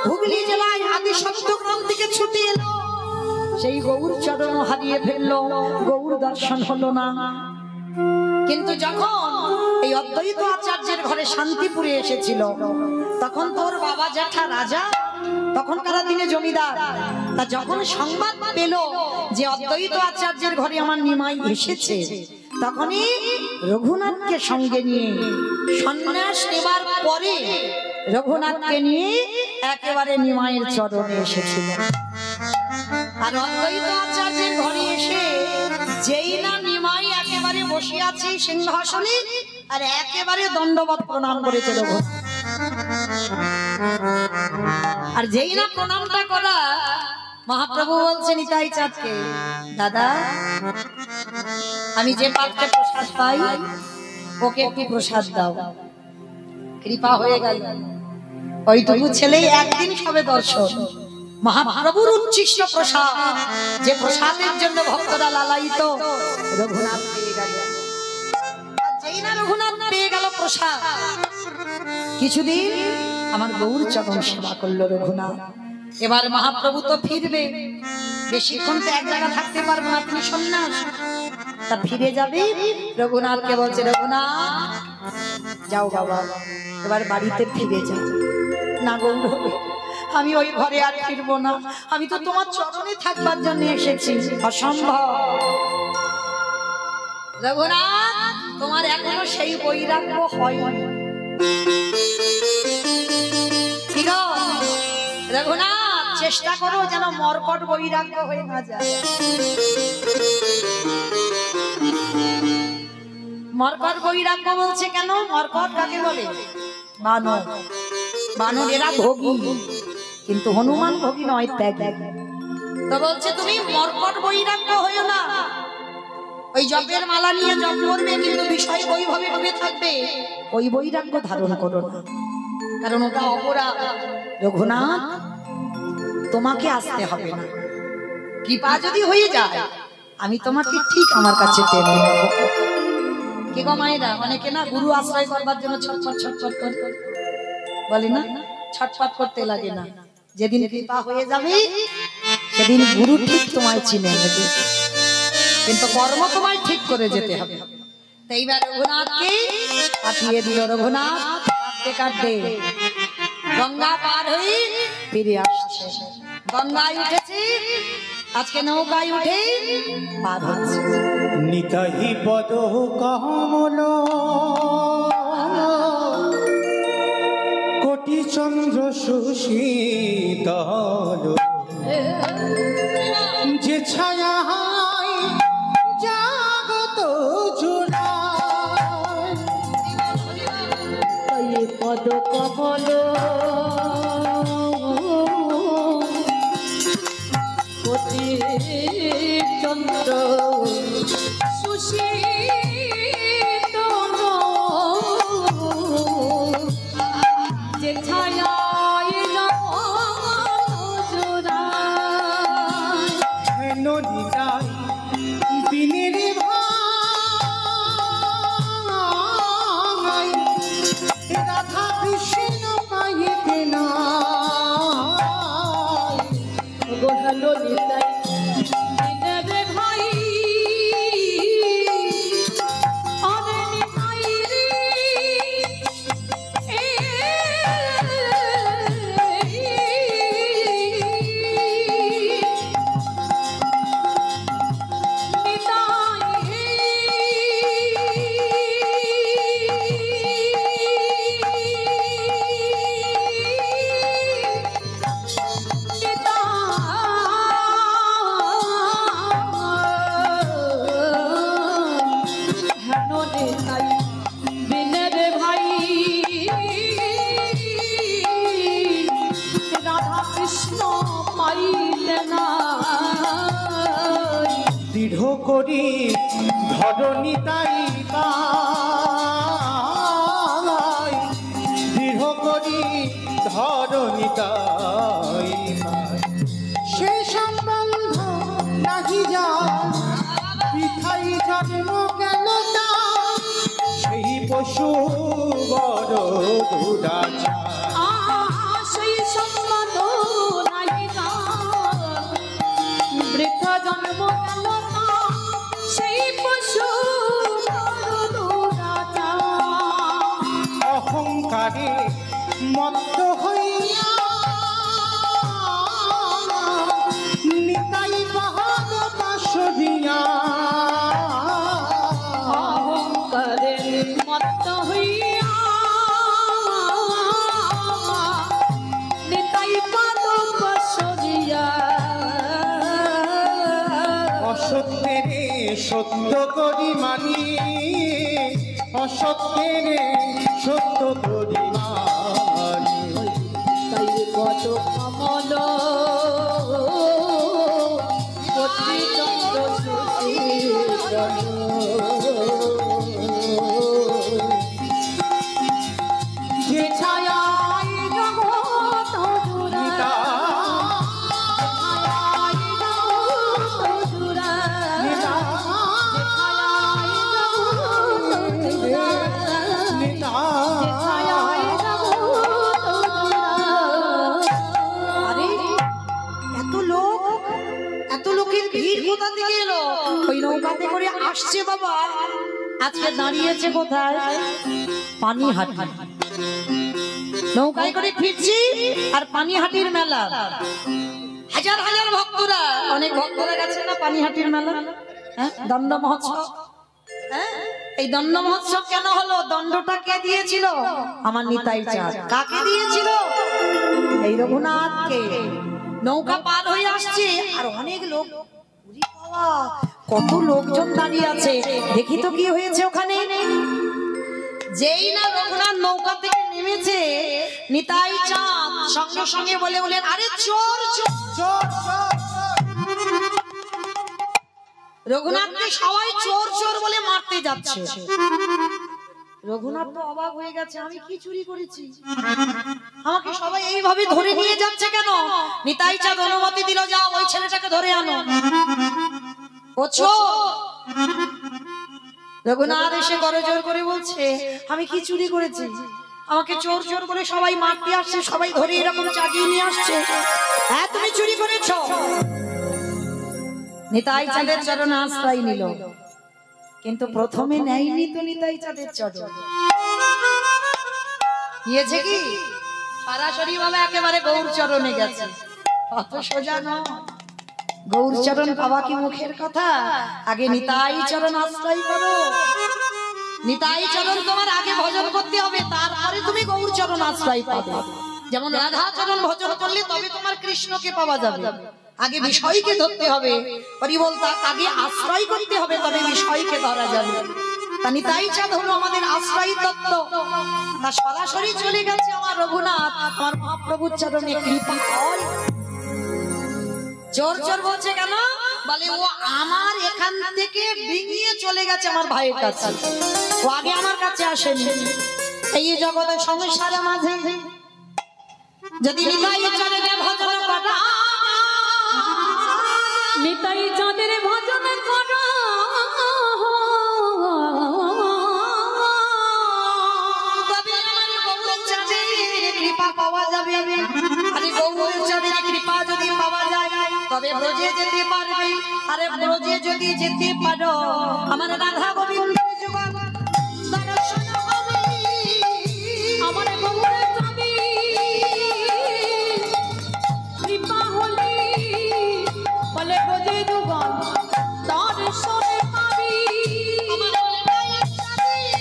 হুগলি জেলায় আদি সপ্তগ্রাম থেকে ছুটে এলো, সেই গৌর চরণ হারিয়ে ফেললো, গৌর দর্শন হলো না। কিন্তু যখন এই অদ্বৈত আচার্যের ঘরে শান্তিপুরে এসেছিল, তখন তোর বাবা জ্যাঠা রাজা, তখনকার দিনে জমিদার, তা যখন সংবাদ পেল যে অদ্বৈত আচার্যের ঘরে আমার নিমাই এসেছে, তখনই রঘুনাথকে সঙ্গে নিয়ে সন্ন্যাস নেবার পরে রঘুনাথকে নিয়ে একেবারে নিমাইয়ের চরণে এসেছিল। আর অদ্বৈত আচার্যের ঘরে এসে যেই না নিমাই একেবারে বসে আছে সিংহাসনে, আর একেবারে দণ্ডবত প্রণাম করেছে রঘুনাথ। আর যেই না প্রণামটা করা, মহাপ্রভু বলছেন নিতাই চাঁদকে, দাদা আমি যে পাত্রে প্রসাদ পাই ওকে একটু প্রসাদ দাও। কৃপা হয়ে গেল। ওইটুকু ছেলেই একদিন সবে দর্শন। মহাপ্রভুর উচ্ছিষ্ট প্রসাদ, যে প্রসাদের জন্য ভক্তরা লালায়িত, রঘুনাথ পেয়ে গেল। যেই না রঘুনাথ পেয়ে গেল প্রসাদ, কিছুদিন আমার গৌর চরণ সেবা করলো রঘুনাথ। এবার মহাপ্রভু তো ফিরবে, বেশিক্ষণ তো এক জায়গা থাকতে পারবো না, তিনি সন্ন্যাস, তা ফিরে যাবে। রঘুনাথকে বলছে, রঘুনাথ যাও বাবা, এবার বাড়িতে ফিরে যাও। না গৌর, আমি ওই ঘরে আর ফিরবো না, আমি তো তোমার চরণে থাকবার জন্য এসেছি, অসম্ভব। রঘুনাথ তোমার এখনো সেই বৈরাগ্য হয়নি। রঘুনাথ চেষ্টা করো যেন মর্কট বৈরাগ্য হয়ে না যায়। মর্কট বৈরাগ্য বলছে কেন? মর্কট কাকে বলে? বানর। বানর এরা ভোগী, কিন্তু হনুমান ভোগী নয়, ত্যাগী। তো বলছে তুমি মর্কট বৈরাগ্য হয়েও না, ওই জপের মালা নিয়ে জপ করবে কিন্তু বিষয় বৈভবে ডুবে থাকবে, ওই বৈরাগ্য ধারণ করো না, কারণ ওটা অপরাধ। রঘুনাথ তোমাকে আসতে হবে না, কৃপা যদি হয়ে যায় আমি তোমাকে ঠিক আমার কাছে টেনে নেব। কে গো মায়েরা, অনেকে না গুরু আশ্রয় করবার জন্য ছটফট ছটফট করে, বলে না ছটফট করতে লাগে না, যেদিন কৃপা হয়ে যাবে সেদিন গুরু ঠিক তোমায় চিনে নেবে, কিন্তু কর্ম তোমায় ঠিক করে যেতে হবে। এইবার রঘুনাথকে পাঠিয়ে দিল। রঘুনাথ কাঁদতে কাঁদতে গঙ্গা পার হয়ে ফিরে আসছে। গঙ্গায় উঠেছে, আজকে নৌকায় উঠে পার হচ্ছে। নিতাই পদ কমল কোটি চন্দ্র সুশীতল, যে ছায়া জাগত জুড়ায়, পদ কমল কোটি চন্দ্র সুশীতল, যে ছায়ায় জোড়ায়, নিতাই বিনের ভাই রাধা কৃষ্ণ পাইতে না, গোহালো নিতাই বিনের ভাই, আরে নিতাই রে, দৃঢ় করি ধরণী তাই পাই, দৃঢ় করি ধরণী তাই পাই, সে সম্বন্ধ নাহি যা বৃথাই জন্ম গেল তা, সেই পশু বড় দুরাচার, সেই সম্বন্ধ নাই না, বৃথা জন্ম গেল না, সেই পশু অহংকারে মত্ত হইয়া নিতাই পাহাড় পাশ দিয়া, অহংকারে মত্ত হইয়া সত্য করি মানি অসত্যের সত্য করি মানি তাই কত কমল পতিতঙ্গ সুশীলন যে ছায়ায় জগৎ জুড়ে কোথা থেকে এলো? ওই নৌকাতে করে আসছে বাবা। আজকে দাঁড়িয়েছে কোথায়? পানিহাটি। নৌকায় করে ফিরছি আর পানিহাটির মেলা। হাজার হাজার ভক্তরা, অনেক ভক্তরা গেছে না পানিহাটির মেলা। হ্যাঁ, দণ্ড মহোৎসব। হ্যাঁ, এই দণ্ড মহোৎসব কেন হলো? দণ্ডটা কে দিয়েছিল? আমার নিতাই চাঁদ। কাকে দিয়েছিল? এই রঘুনাথকে। নৌকা পার হয়ে আসছে আর অনেক লোক, কত লোকজন দাঁড়িয়ে আছে। দেখি তো কি হয়েছে ওখানে। যেই না রঘুনাথ নৌকা থেকে নেমেছে, নিতাই চাঁদ সঙ্গে সঙ্গে বলেন, আরে চোর চোর। রঘুনাথকে সবাই চোর চোর বলে মারতে যাচ্ছে। রঘুনাথ তো অবাক হয়ে গেছে, আমি কি চুরি করেছি? আমাকে সবাই এইভাবে ধরে নিয়ে যাচ্ছে কেন? নিতাই চাঁদ অনুমতি দিল, যাও ওই ছেলেটাকে ধরে আনো। ও চোর। রঘুনাথ এসে করজোর করে বলছে, আমি কি চুরি করেছি? আমাকে চোর চোর বলে সবাই মারতে আসছে, সবাই ধরে এরকম চাগিয়ে নিয়ে আসছে। হ্যাঁ, তুমি চুরি করেছো। নিতাই চাঁদের চরণে আশ্রয় নিল, কিন্তু প্রথমে নেয়নি তো নিতাই চাঁদের চরণ। নিয়েছে কি? সরাসরি ভাবে একেবারে গৌর চরণে গেছে। অত সোজা নয়। গৌর চরণ পাওয়া কি মুখের কথা? আগে নিতাই চরণ আশ্রয় করো। নিতাই চরণ তোমার আগে ভজন করতে হবে, তারপরে তুমি গৌর চরণ আশ্রয় পাবে। যেমন রাধা চরণ ভজন করলে তবে তোমার কৃষ্ণকে পাওয়া যাবে। আগে বিষয়কে ধরতে হবে, হরিবল তার আগে আশ্রয় করতে হবে, তবে বিষয়কে ধরা যাবে। তা নিতাই চাঁদ হলো আমাদের আশ্রয় তত্ত্ব। তা সরাসরি চলে গেছে আমার রঘুনাথ, আমার মহাপ্রভুর চরণে কৃপা হয়। চোর চোর বলছে কেন? বলে ও আমার এখান থেকে ডিঙিয়ে চলে গেছে আমার ভাইয়ের কাছে। ও আগে আমার কাছে আসেনি। এই জগতের সংসারের মাঝে যদি নিতাই চাঁদের ভজন করা, নিতাই চাঁদের ভজন করা, তবে আমার গৌর চাঁদের কৃপা পাওয়া যাবে। আরে গৌর চাঁদের কৃপা যদি পাওয়া যায় তবে ব্রজে যেতে পারবে। আরে ব্রজে যদি যেতে পারো, আমার রাধা গোবিন্দের যুগল দর্শন হবে। আমার গৌরের চাঁদে কৃপা হলে বলে ব্রজে যুগল দর্শন পাবি। আমার নিতাই চাঁদের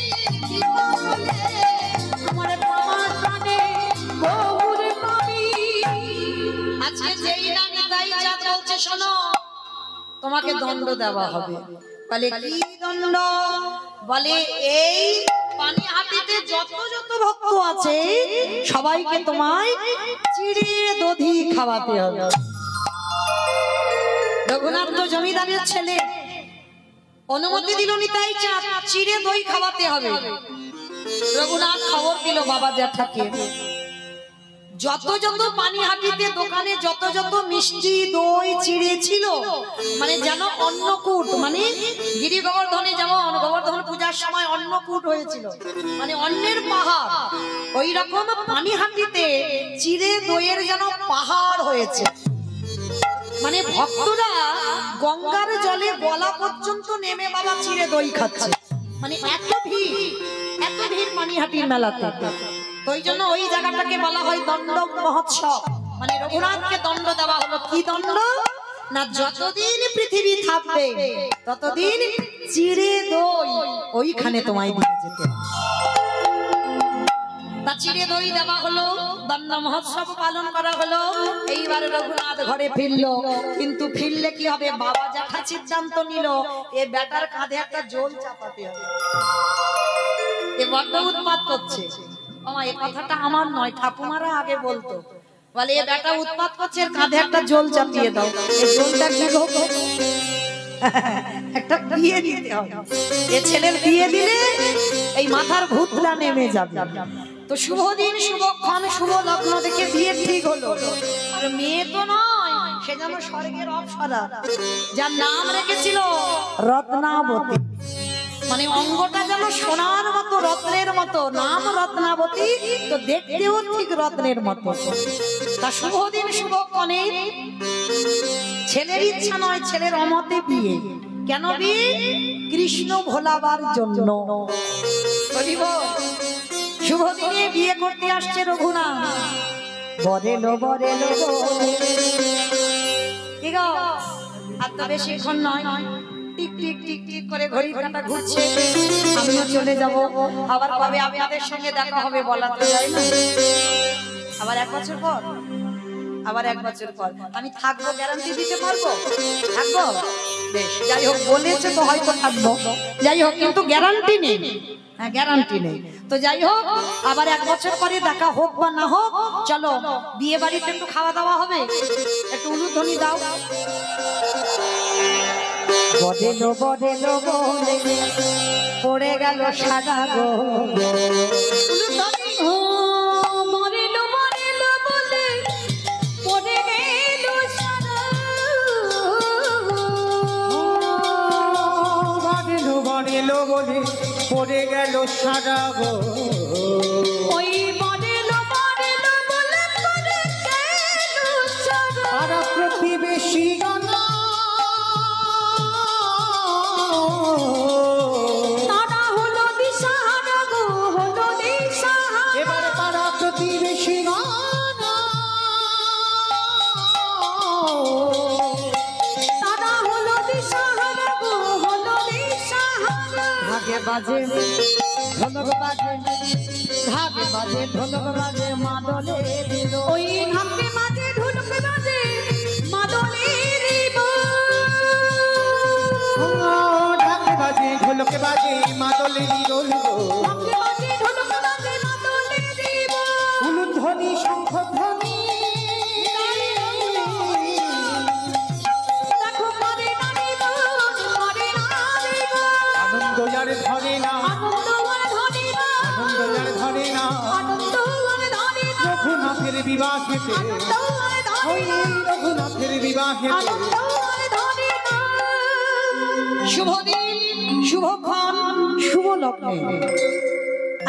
কৃপা হলে আমার বাবা চাঁদে গৌর পাবি। আজকে যেই না নিতাই চাঁদ বলছে, শোনো তোমাকে দণ্ড দেওয়া হবে। বলে কি দণ্ড? বলে এই পানিহাটিতে যত যত ভক্ত আছে সবাইকে তোমায় চিড়ে দধি খাওয়াতে হবে। রঘুনাথ তো জমিদারের ছেলে, অনুমতি দিল নিতাই চাঁদ চিড়ে দই খাওয়াতে হবে। রঘুনাথ খবর দিল বাবা জ্যাঠাকে, যত যত পানিহাটিতে দোকানে যত যত মিষ্টি দই চিড়ে ছিল, মানে যেন অন্নকূট, মানে গিরি গোবর্ধনে যেমন গোবর্ধন পূজার সময় অন্নকূট হয়েছিল, মানে অন্নের পাহাড়, ওই রকম পানিহাটিতে চিড়ে দইয়ের যেন পাহাড় হয়েছে। মানে ভক্তরা গঙ্গার জলে গলা পর্যন্ত নেমে বাবা চিড়ে দই খাচ্ছে। মানে এত ভিড় পানিহাটির মেলাতে। তো ওই জন্য ওই জায়গাটাকে বলা হয় দণ্ড মহোৎসব। মানে রঘুনাথকে দণ্ড দেওয়া হলো। কি দণ্ড? না যতদিন পৃথিবী থাকবে ততদিন চিড়ে দই ওইখানে তোমায় দিয়ে যেতে। তা চিড়ে দই দেওয়া হলো, বন্যা মহোৎসব পালন করা হলো। এইবার রঘুনাথ ঘরে ফিরলো, কিন্তু ফিরলে কি হবে, বাবা জ্যাঠা সিদ্ধান্ত নিল এ বেটার কাঁধে একটা জল চাপাতে হবে। এ বড্ড উৎপাত করছে। মামা এই কথাটা আমার নয়, ঠাকুমারা আগে বলতো, বলে এ বেটা উৎপাত করছে, এর কাঁধে একটা জল চাপিয়ে দাও। এই জলটা কি গো? একটা বিয়ে দিতে হবে। এ ছেলের বিয়ে দিলে এই মাথার ভূতটা নেমে যাবে। তো শুভ দিন, শুভক্ষণ, শুভ লগ্ন দেখে বিয়ে ঠিক হলো। আর মেয়ে তো নয়, সে যেন স্বর্গের অপ্সরা, যার নাম রেখেছিল রত্নাবতী। মানে অঙ্গটা যেন সোনার মতো, রত্নের মতো, নাম রত্নাবতী, তো দেখতেও ঠিক রত্নের মতো। তা শুভ দিন, শুভক্ষণে ছেলের ইচ্ছা নয়, ছেলের অমতে বিয়ে। কেন বিয়ে? কৃষ্ণ ভোলাবার জন্য। শুভ দিনে বিয়ে করতে আসছে রঘুনাথ। বরেলো বরেলো কি গো, আর তো বেশিক্ষণ নয়, টিক টিক টিক টিক করে ঘড়ির কাঁটা ঘুরছে। আমিও চলে যাব, আবার কবে আপনাদের সঙ্গে দেখা হবে বলা তো যায় না। আবার 1 বছর পর, আবার 1 বছর পর আমি থাকবো, গ্যারান্টি দিতে পারবো? থাকবো, বেশ, যাই হোক, বলেছে তো হয়তো থাকবো, যাই হোক, কিন্তু গ্যারান্টি নেই। হ্যাঁ, গ্যারান্টি নেই। তো যাই হোক, আবার 1 বছর পরে দেখা হোক বা না হোক, চলো বিয়ে বাড়িতে একটু খাওয়া দাওয়া হবে। একটু উলুধ্বনি দাও। বদেলো বদেলো বলে পড়ে গেল সাদা গো। উলুধ্বনি। ও মরেলো মরেলো বলে পড়ে গেল সারা। বরেলো বরেলো বলে পড়ে গেল সারা গো। ওই মরেলো মরেলো বলে পড়ে গেল সারা। পাড়া প্রতিবেশী গানা তারা হলো দিশাহারা গো, হলো দিশাহারা। এবারে পাড়া প্রতিবেশী গানা তারা হলো দিশাহারা গো, হলো দিশাহারা। ঢাকে বাজে ঢোলক বাজে, ঢাকে বাজে ঢোলক বাজে, মাদলে দিল। ওই ঢাকে বাজে ঢোলক বাজে, মাদলের ঢাকে বাজে ঢোলকে বাজে মাদলে দোল গো। ঢাকে বাজে ঢোলক বাজে, মাদলের উলুধ্বনি শঙ্খধ্বনি দেখো পরে নারী মন, পরে নারী মন। আনন্দ যার ধরে না, আনন্দ আর ধরে না, আনন্দ যার ধরে না, আনন্দ আর ধরে না, রঘুনাথের বিবাহেতে, আনন্দ আর ধরে ওই না, রঘুনাথের বিবাহেতে। আনন্দ আর ধরে না। শুভ দিন, শুভক্ষণ, শুভ লগ্নে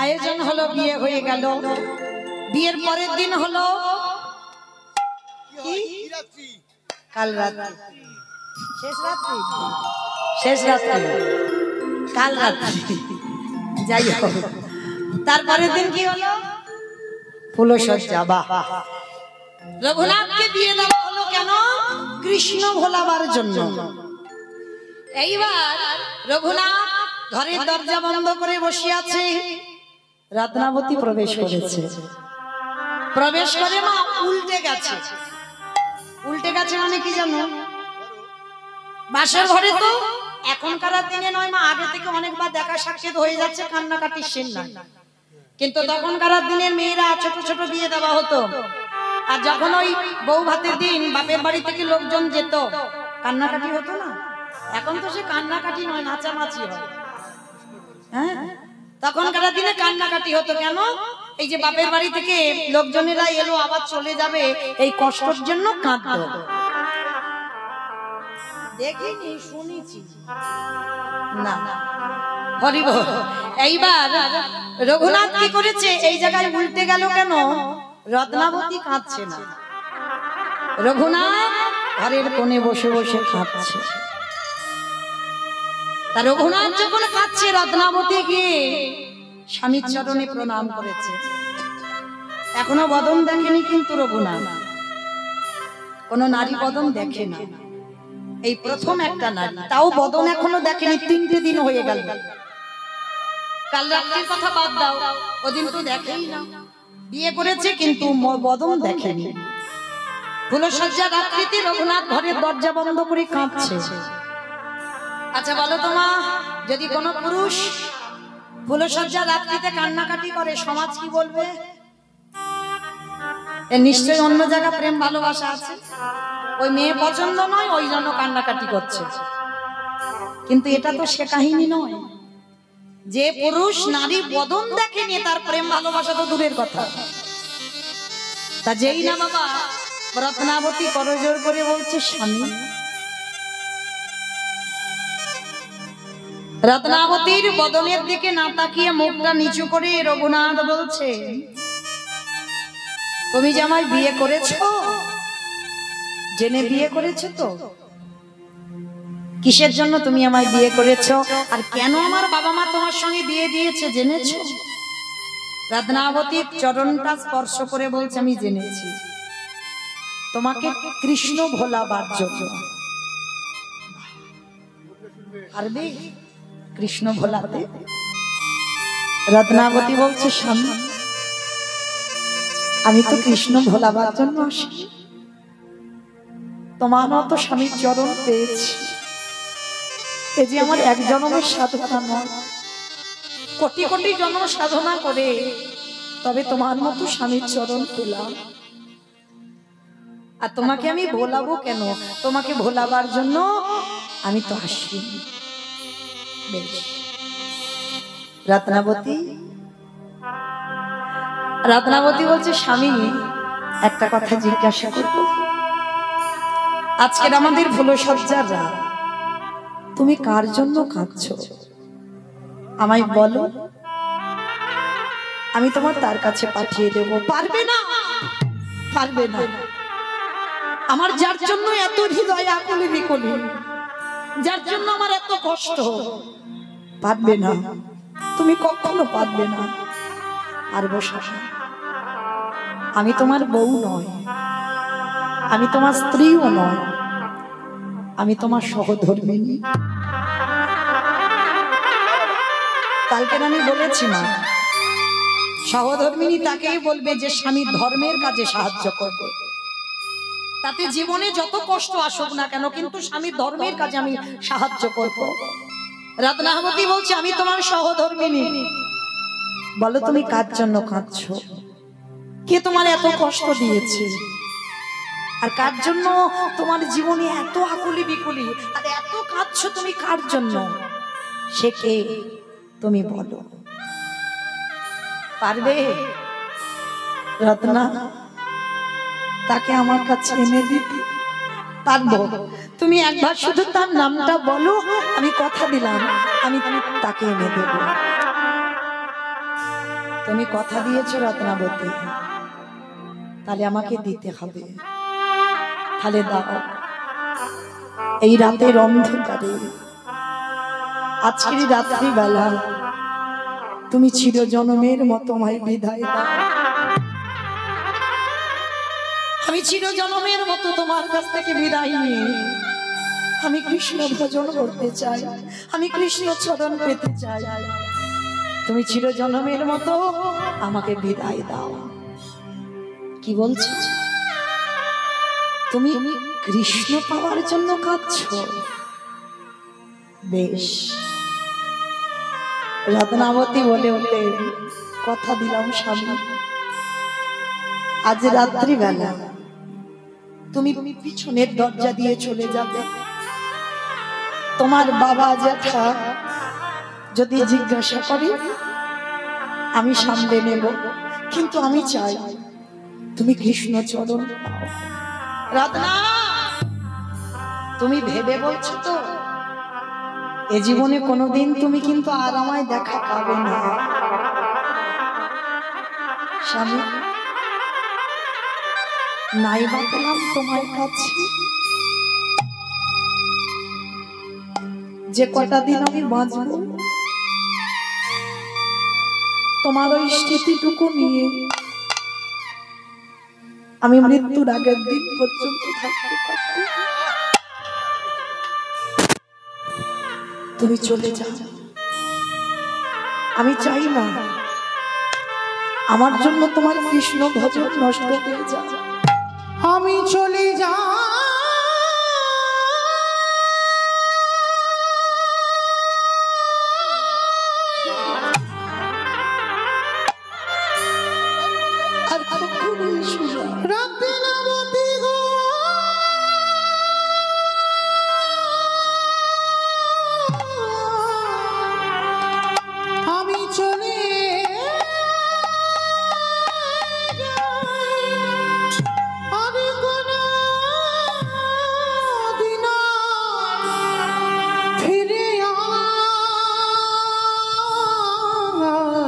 আয়োজন হলো, বিয়ে হয়ে গেল। বিয়ের পরের দিন হলো কি? কাল রাত্রি, শেষ রাত্রি, শেষ রাত্রি, কাল রাত্রি, যাই হোক। তারপরের দিন কি হলো? ফুলসজ্জা। বাহ, রঘুনাথকে বিয়ে দেওয়া হলো কেন? কৃষ্ণ ভোলাবার জন্য। এইবার রঘুনাথ ঘরের দরজা বন্ধ করে বসে আছে, রত্নাবতী প্রবেশ করেছে। প্রবেশ করে মা উল্টে গেছে। উল্টে গেছে মানে কি জানো? বাসর ঘরে তো এখনকার দিনে নয় মা, আগে থেকে অনেকবার দেখা সাক্ষাৎ হয়ে যাচ্ছে, কান্নাকাটির সেন না। কিন্তু তখনকার দিনের মেয়েরা ছোট ছোট বিয়ে দেওয়া হতো। আর যখন ওই বউ ভাতের দিন বাপের বাড়ি থেকে লোকজন যেত, কান্নাকাটি হতো না। এখন তো সে কান্নাকাটি নয়, নাচানাচি হয়। হ্যাঁ, তখনকার দিনে কান্নাকাটি হতো কেন? এই যে বাপের বাড়ি থেকে লোকজনেরা এলো, আবার চলে যাবে, এই কষ্টের জন্য কাঁদতো। দেখিনি, শুনেছি না। হরি বল। এইবার রঘুনাথ কি করেছে? এই জায়গায় উল্টে গেল কেন? রত্নাবতী কাঁদছে না, রঘুনাথ ঘরের কোণে বসে বসে কাঁদছে। তা রঘুনাথ যখন কাঁদছে, রত্নাবতী গিয়ে স্বামীর চরণে প্রণাম করেছে। এখনো বদন দেখেনি কিন্তু রঘুনাথ, কোন নারী বদন দেখে না। এই প্রথম একটা নারী, তাও বদন এখনো দেখেনি। 3টে দিন হয়ে গেল। কাল রাত্রির কথা বাদ দাও, ওদিন তো দেখেই না। বিয়ে করেছে কিন্তু বদন দেখেনি। ফুলসজ্জা রাত্রিতে রঘুনাথ ঘরের দরজা বন্ধ করে কাঁদছে। আচ্ছা বলো তো মা, যদি কোনো পুরুষ ফুলসজ্জা রাত্রিতে কান্নাকাটি করে সমাজ কি বলবে? নিশ্চয়ই অন্য জায়গা প্রেম ভালোবাসা আছে, ওই মেয়ে পছন্দ নয় ওই জন্য কান্নাকাটি করছে। কিন্তু এটা তো সে কাহিনী নয়। যে পুরুষ নারী বদন দেখেনি তার প্রেম ভালোবাসা তো দূরের কথা। তা যেই না বাবা রত্নাবতী করজোর করে বলছে স্বামী, রত্নাবতীর বদনের দিকে না তাকিয়ে মুখটা নিচু করে রঘুনাথ বলছে, তুমি যে আমায় বিয়ে করেছো, জেনে বিয়ে করেছো তো? কিসের জন্য তুমি আমায় বিয়ে করেছো আর কেন আমার বাবা মা তোমার সঙ্গে বিয়ে দিয়েছে জেনেছো? রত্নাবতীর চরণটা স্পর্শ করে বলছে, আমি জেনেছি, তোমাকে কৃষ্ণ ভোলাবার জন্য। পারবে কৃষ্ণ ভোলাতে? রত্নাবতী বলছে, স্বামী আমি তো কৃষ্ণ ভোলাবার জন্য আসি, তোমার মতো স্বামীর চরণ পেয়েছি। এই যে আমার এক জন্মের সাধনা নয়, কোটি কোটি জন্ম সাধনা করে তবে তোমার মতো স্বামীর চরণ পেলাম। আর তোমাকে আমি ভোলাবো কেন? তোমাকে ভোলাবার জন্য আমি তো আসি। বেশ রত্নাবতী বলছে, স্বামী একটা কথা জিজ্ঞাসা করব। আজকের আমাদের ফুলসজ্জার রাত, তুমি কার জন্য কাঁদছো আমায় বলো, আমি তোমার তার কাছে পাঠিয়ে দেব। পারবে না, পারবে না। আমার যার জন্য এত হৃদয় আকুলি বিকলি, যার জন্য আমার এত কষ্ট, পারবে না, তুমি কখনো পারবে না। আর বসা, আমি তোমার বউ নয়, আমি তোমার স্ত্রীও নয়, আমি তোমার সহধর্মিণী। কালকে আমি বলেছি না, সহধর্মিণী তাকেই বলবে যে স্বামী ধর্মের কাজে সাহায্য করবে, তাতে জীবনে যত কষ্ট আসুক না কেন, কিন্তু স্বামী ধর্মের কাজে আমি সাহায্য করব। রত্নাবতী বলছে, আমি তোমার সহধর্মিণী, বলো তুমি কার জন্য কাঁদছো? কে তোমার এত কষ্ট দিয়েছে? আর কার জন্য তোমার জীবনে এত আকুলি বিকুলি আর এত কাঁদছো? তুমি কার জন্য? সে কে তুমি বলো। পারবে রত্না তাকে আমার কাছে এনে দিতে? পারবো। তুমি একবার শুধু তার নামটা বলো, আমি কথা দিলাম আমি তাকে এনে দেব। তুমি কথা দিয়েছো রত্নাবতী, তাহলে আমাকে দিতে হবে। তাহলে দাও। এই রাতের অন্ধকারে, আজকের রাত্রিবেলা তুমি চিরজনমের মতো আমায় বিদায় দাও। আমি চিরজনমের মতো তোমার কাছ থেকে বিদায় নিয়ে আমি কৃষ্ণ ভজন করতে চাই, আমি কৃষ্ণ চরণ পেতে চাই। তুমি চিরজনমের মতো আমাকে বিদায় দাও। কি বলছো? তুমি কৃষ্ণ পাওয়ার জন্য কাঁদছো? বেশ। রত্নাবতী বলে উঠলে, কথা দিলাম স্বামী, আজ রাত্রিবেলা তুমি পিছনের দরজা দিয়ে চলে যাবে। তোমার বাবা জ্যাঠা যদি জিজ্ঞাসা করে আমি সামলে নেব, কিন্তু আমি চাই তুমি কৃষ্ণ চরণ পাও। রত্না তুমি ভেবে বলছো তো? এ জীবনে কোনোদিন তুমি কিন্তু আর আমায় দেখা পাবে না। স্বামী নাইবা পেলাম তোমার কাছে, যে কটা দিন আমি বাঁচবো তোমার ওই স্মৃতিটুকু নিয়ে আমি মৃত্যুর আগের দিন পর্যন্ত থাকতে পারবো। তুমি চলে যাও, আমি চাই না আমার জন্য তোমার কৃষ্ণ ভজন নষ্ট হয়ে যায়। আমি চলে যাই আর কখনো এসো না। রত্নাবতী গো, আমি চলে যাই, আমি কোনদিন ফিরে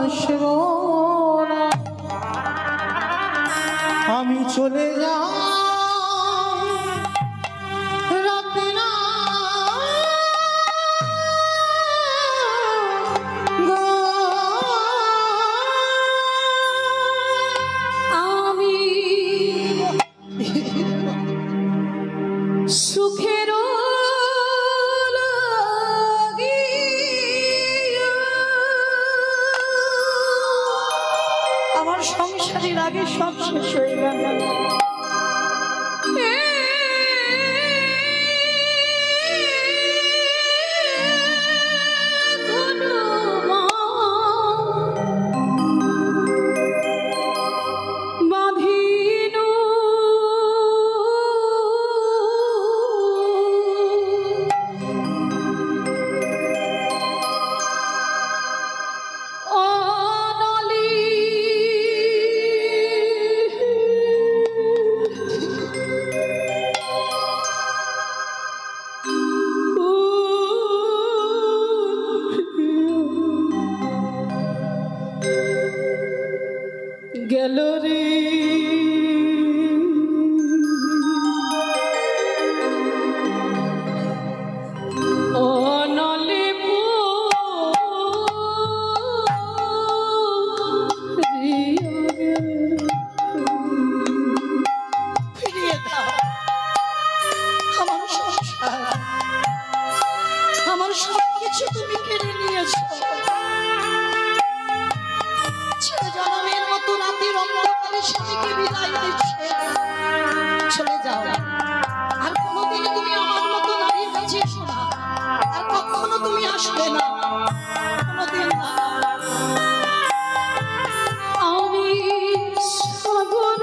আসবো না। আমি চলে যাই রত্না গো, আমি সুখের আমার সংসারের আগে সব শেষ হয়ে গেল। গেল রে অনলে ফিরিয়ে দাও আমার সংসার, আমার সবকিছু তুমি কেড়ে নিয়েছো। ছেলে জনমের মতো রাতের অন্ধকারে স্বামীকে বিদায় দিচ্ছে। চলে যাও, আর কোনোদিন তুমি আমার মতো নারীর কাছে এসো না, আর কখনো তুমি আসবে না, কোনোদিন না। আমি সাগর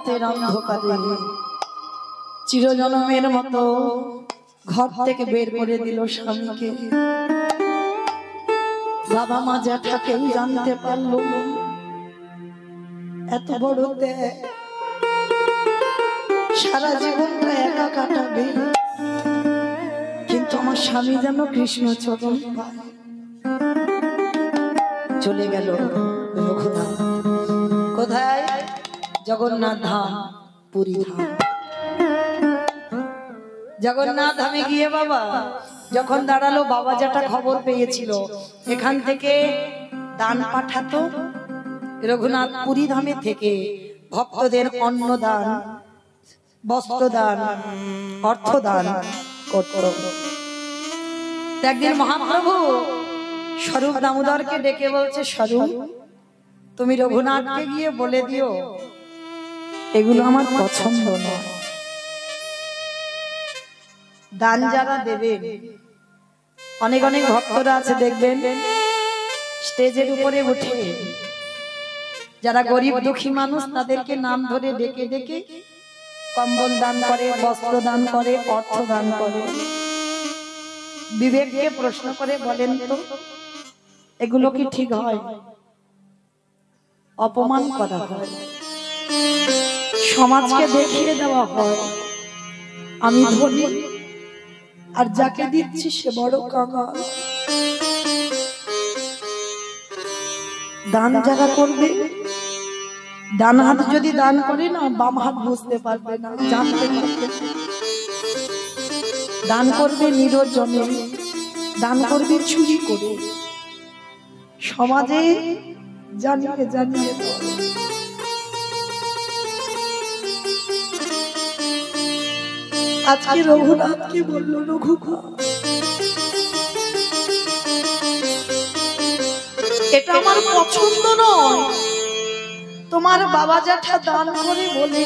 রাতের অন্ধকারে চিরজনমের মতো ঘর থেকে বের করে দিল স্বামীকে। বাবা মা জ্যাঠা কেউ জানতে পারলো না। এত বড় ত্যাগ, সারা জীবনটা একা কাটাবে, কিন্তু আমার স্বামী যেন কৃষ্ণ চরণ পায়। চলে গেল রঘুনাথ। কোথায়? জগন্নাথ ধাম, পুরী ধাম। জগন্নাথ ধামে গিয়ে বাবা যখন দাঁড়ালো, বাবা যেটা খবর পেয়েছিল এখান থেকে দান পাঠাতো, রঘুনাথ পুরী ধামে থেকে ভক্তদের অন্নদান, বস্ত্রদান, অর্থদান করত। একদিন মহাপ্রভু স্বরূপ দামোদরকে ডেকে বলছে, স্বরূপ তুমি রঘুনাথকে গিয়ে বলে দিও এগুলো আমার পছন্দ নয়। দান যারা দেবেন, অনেক অনেক ভক্তরা আছে দেখবেন স্টেজের উপরে উঠে যারা গরিব দুঃখী মানুষ তাদেরকে নাম ধরে ডেকে ডেকে কম্বল দান করে, বস্ত্র দান করে, অর্থ দান করে। বিবেককে প্রশ্ন করে বলেন তো এগুলো কি ঠিক হয়? অপমান করা হয়, সমাজকে দেখিয়ে দেওয়া হয় আমি ধনী আর যাকে দিচ্ছি সে বড় কাঙাল। দান যারা করবে, ডান হাত যদি দান করে না, বাম হাত বুঝতে পারবে না, জানতে পারবে না। দান করবে নিরজনে, দান করবে চুরি করে, সমাজে জানিয়ে জানিয়ে দাও। আজকে রঘুনাথকে বলল, রঘুখা এটা আমার পছন্দ নয়। তোমার বাবা জ্যাঠা দান করে বলে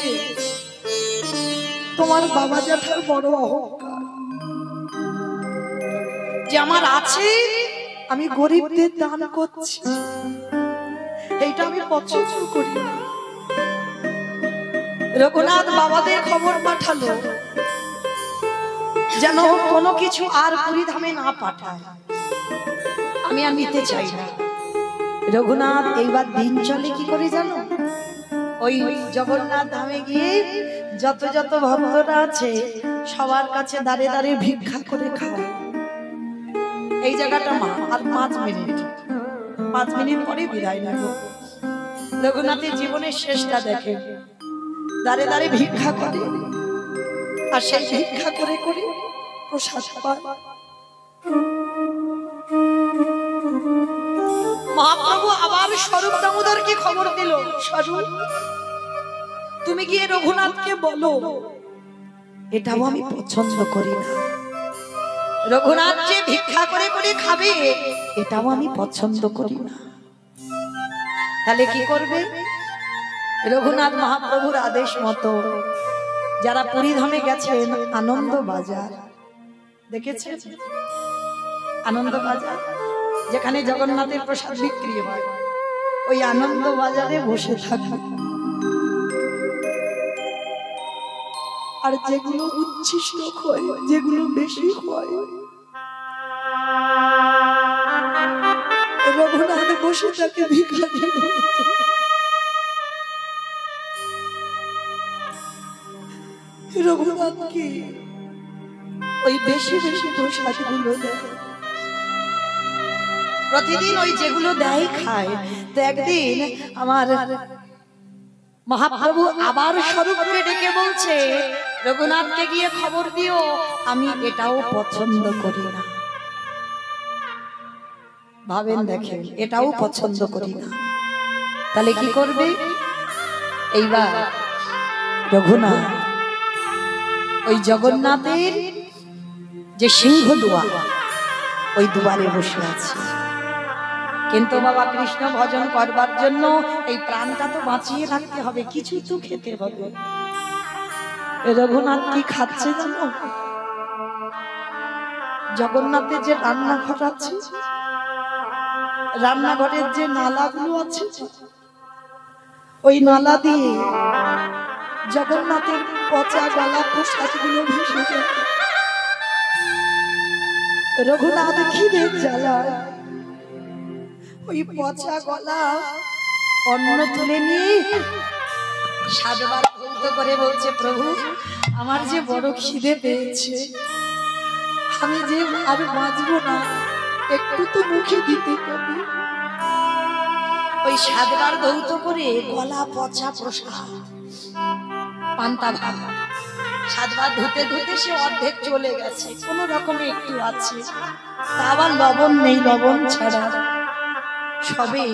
তোমার বাবা জ্যাঠার বড় অহংকার যে আমার আছে, আমি গরিবদের দান করছি, এইটা আমি পছন্দ করি না। রঘুনাথ বাবাদের খবর পাঠালো যেন কোনো কিছু আর পুরী ধামে না পাঠায়, আমি আর নিতে চাই না। রঘুনাথ এইবার দিন চলে কি করে জানো? ওই জগন্নাথ ধামে গিয়ে যত যত ভক্তরা আছে সবার কাছে দাঁড়িয়ে দাঁড়িয়ে ভিক্ষা করে খাওয়া। এই জায়গাটা মা আর 5 মিনিট পরে বিদায় নেব। রঘুনাথের জীবনের শেষটা দেখে, দাঁড়িয়ে দাঁড়িয়ে ভিক্ষা করে, আর সেই ভিক্ষা করে করে প্রসাদ পায়। মহাপ্রভু আবার স্বরূপ দামোদরকে খবর দিল, স্বরূপ তুমি গিয়ে রঘুনাথকে বলো এটাও আমি পছন্দ করি না। রঘুনাথ যে ভিক্ষা করে করে খাবে এটাও আমি পছন্দ করি না। তাহলে কি করবে? রঘুনাথ মহাপ্রভুর আদেশ মতো যারা পুরী ধামে গেছেন, আনন্দ বাজার দেখেছেন? আনন্দ বাজার যেখানে জগন্নাথের প্রসাদ বিক্রি হয়, ওই আনন্দ বাজারে বসে থাকে। আর যেগুলো উচ্ছিষ্ট হয়, যেগুলো বেশি হয়, রঘুনাথ বসে থাকে ভিখারির মতো। রঘুনাথকে ওই বেশি বেশি প্রসাদ গুলো দেয়, প্রতিদিন ওই যেগুলো দেয় খায়। তো একদিন আমার মহাপ্রভু আবার স্বরূপকে ডেকে বলছে, রঘুনাথকে গিয়ে খবর দিও আমি এটাও পছন্দ করি না। ভাবেন, দেখেন, এটাও পছন্দ করি না। তাহলে কি করবে? এইবার রঘুনাথ ওই জগন্নাথের যে সিংহ দুয়ার, ওই দুয়ারে বসে আছে। কিন্তু বাবা কৃষ্ণ ভজন করবার জন্য এই প্রাণটা তো বাঁচিয়ে রাখতে হবে, কিছু তো খেতে হবে। রঘুনাথ কি খাচ্ছে জানো? জগন্নাথের যে রান্নাঘর আছে, রান্নাঘরের যে নালাগুলো আছে, ওই নালা দিয়ে জগন্নাথের পচা গলা প্রসাদগুলো ভেসে যায়। রঘুনাথ খিদের জ্বালা ওই পচা গলা অন্ন তুলে নিয়ে সাতবার ধৌত করে বলছে, প্রভু আমার যে বড় খিদে পেয়েছে, আমি যে আর বাঁচবো না, একটু তো মুখে দিতে হবে। ওই সাতবার ধৌত করে গলা পচা প্রসাদ পান্তা ভাত সাতবার ধুতে ধুতে সে অর্ধেক চলে গেছে, কোন রকমে একটু আছে, তা আবার লবণ নেই, লবণ ছাড়া সবে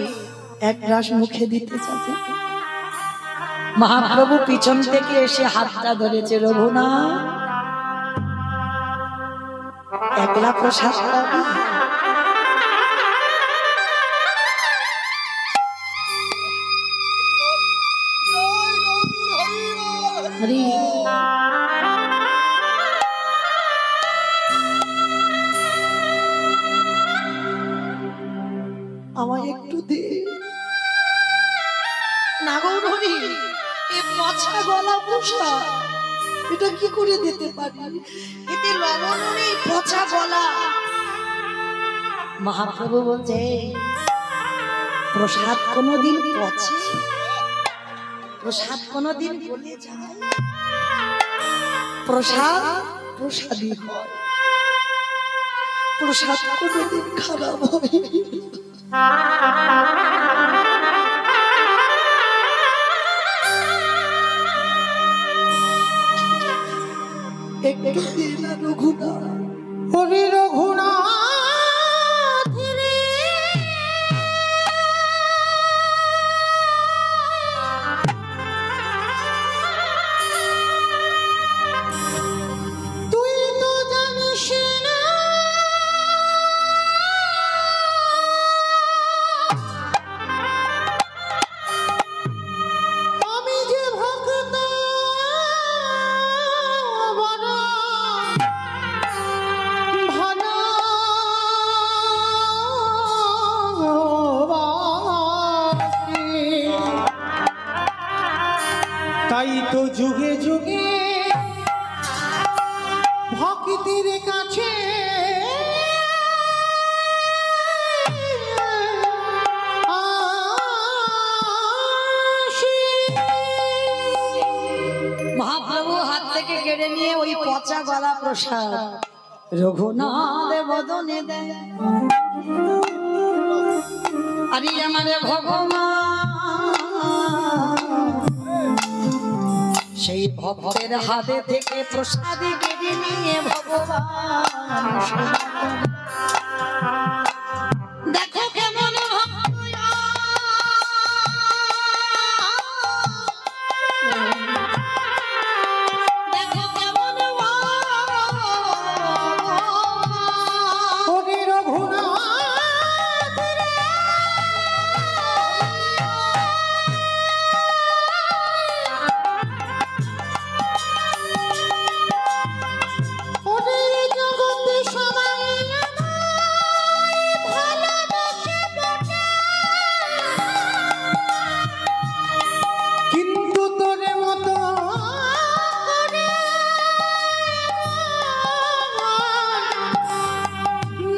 এক রাস মুখে দিতে যাবে। মহাপ্রভু পিছন থেকে এসে হাতটা ধরেছে, রঘুনাথ একলা প্রসাদ পাবি? হরি আমায় একটু দে না গো হরি, এ পচা গলা প্রসাদ এটা কি করে দিতে পারি? এতে লবণ নেই, পচা গলা। মহাপ্রভু বলছে, প্রসাদ কোনদিন পচে? প্রসাদ কোনদিন গলে যায়? প্রসাদ প্রসাদই হয়, প্রসাদ কোনদিন খারাপ হয়? একটু দিন না রঘুনাথ, হরি রঘুনাথ রে, তুই তো জানিস না আমি যে ভক্ত বড় ভালোবাসি। তাই তো যুগে যুগে ভক্তির কাছে আসি। মহাপ্রভু হাত থেকে কেড়ে নিয়ে ওই পচা গলা প্রসাদ রঘুনাথ বদনে দেয়। আরে আমারে ভগবান, সেই ভক্তের হাতে থেকে প্রসাদ কেড়ে নিয়ে ভগবান দেখো কেমন ভক্ত দেখো কেমন হরি রঘুনাথ রে, হরি জগতে সবাই আমায় ভালোবাসে বটে, কিন্তু তোরে মতো করে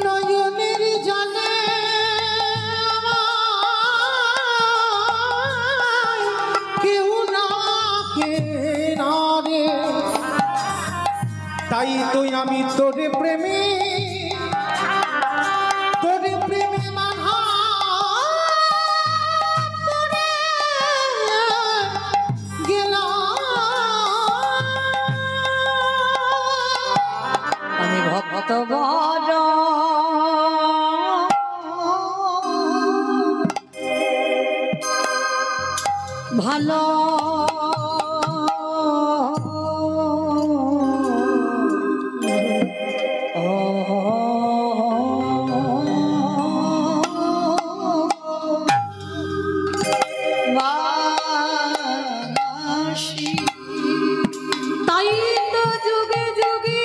নয়নের জলে আমায় কেউ না রে। তাই তো আমি তোরে প্রেমে মানা করে গেলাম। আমি ভক্ত বড় ভালো তাই তো যুগে যুগে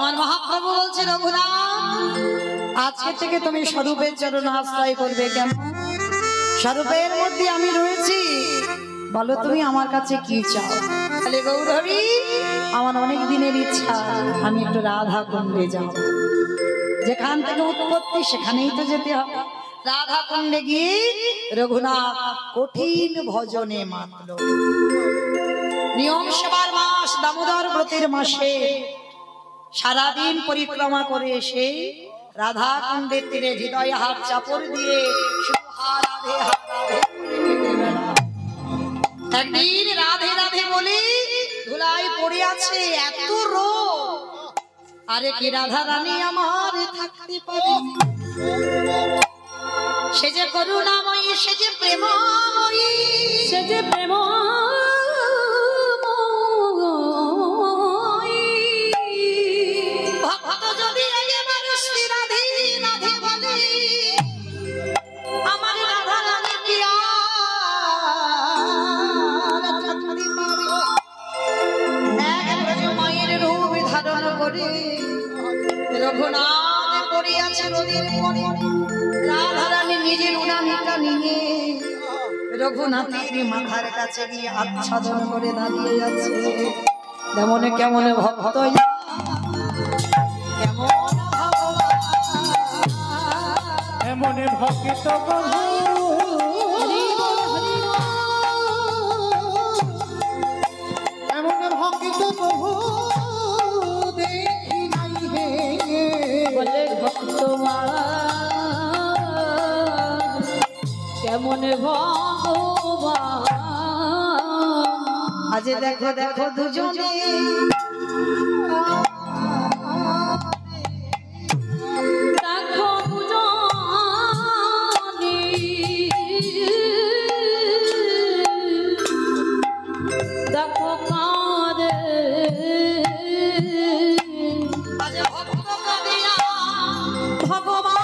আমার মহাপ্রভু বলছে রঘুনাথ আজকে থেকে তুমি স্বরূপের চরণ আশ্রয় করবে কেন? স্বরূপের মধ্যে আমি রয়েছি, বলো তুমি আমার কাছে কি চাও? তাহলে গৌরহরি আমার অনেক দিনের ইচ্ছা আমি একটু রাধা কুণ্ডে যাব, যেখান থেকে উৎপত্তি সেখানেই তো যেতে হবে। রাধা কুণ্ডে গিয়ে রঘুনাথ কঠিন ভজনে মাতল। নিয়ম সেবার মাস দামোদর ব্রতের মাসে সারাদিন পরিক্রমা করে এসে রাধা কুণ্ডের তীরে হৃদয় হাত চাপড় দিয়ে রাধে রাধে একদিন রাধে রাধে বলে ধুলায় পড়ে আছে এত রোদ, আরে কি রাধা রানী আমার থাকতে পারে? সে যে করুণাময়ী, সে যে প্রেমময়ী, সে যে ভক্ত যদি একেবারে শ্রী রাধে রাধে বলে আমার রাধা রানী কি আর থাকতে পারে? এক ব্রজময়ীর রূপ ধারণ করে রঘুনাথ পড়িয়াছে নদীর মনে। রাধা রানী নিজের উড়ানিটা নিয়ে রঘুনাথের মাথার কাছে গিয়ে আচ্ছাদন করে দাঁড়িয়ে আছে। কেমন কেমন ভক্ত, কেমন এমন ভক্ত বহু, এমন ভক্ত বহু দেখি নাই হে। বলে ভক্তমান কেমন ভগবান। আজ দেখো দেখো দুজনে দেখো দুজনে দেখো কাঁদে, আজ ভক্ত কাঁদিয়া ভগবান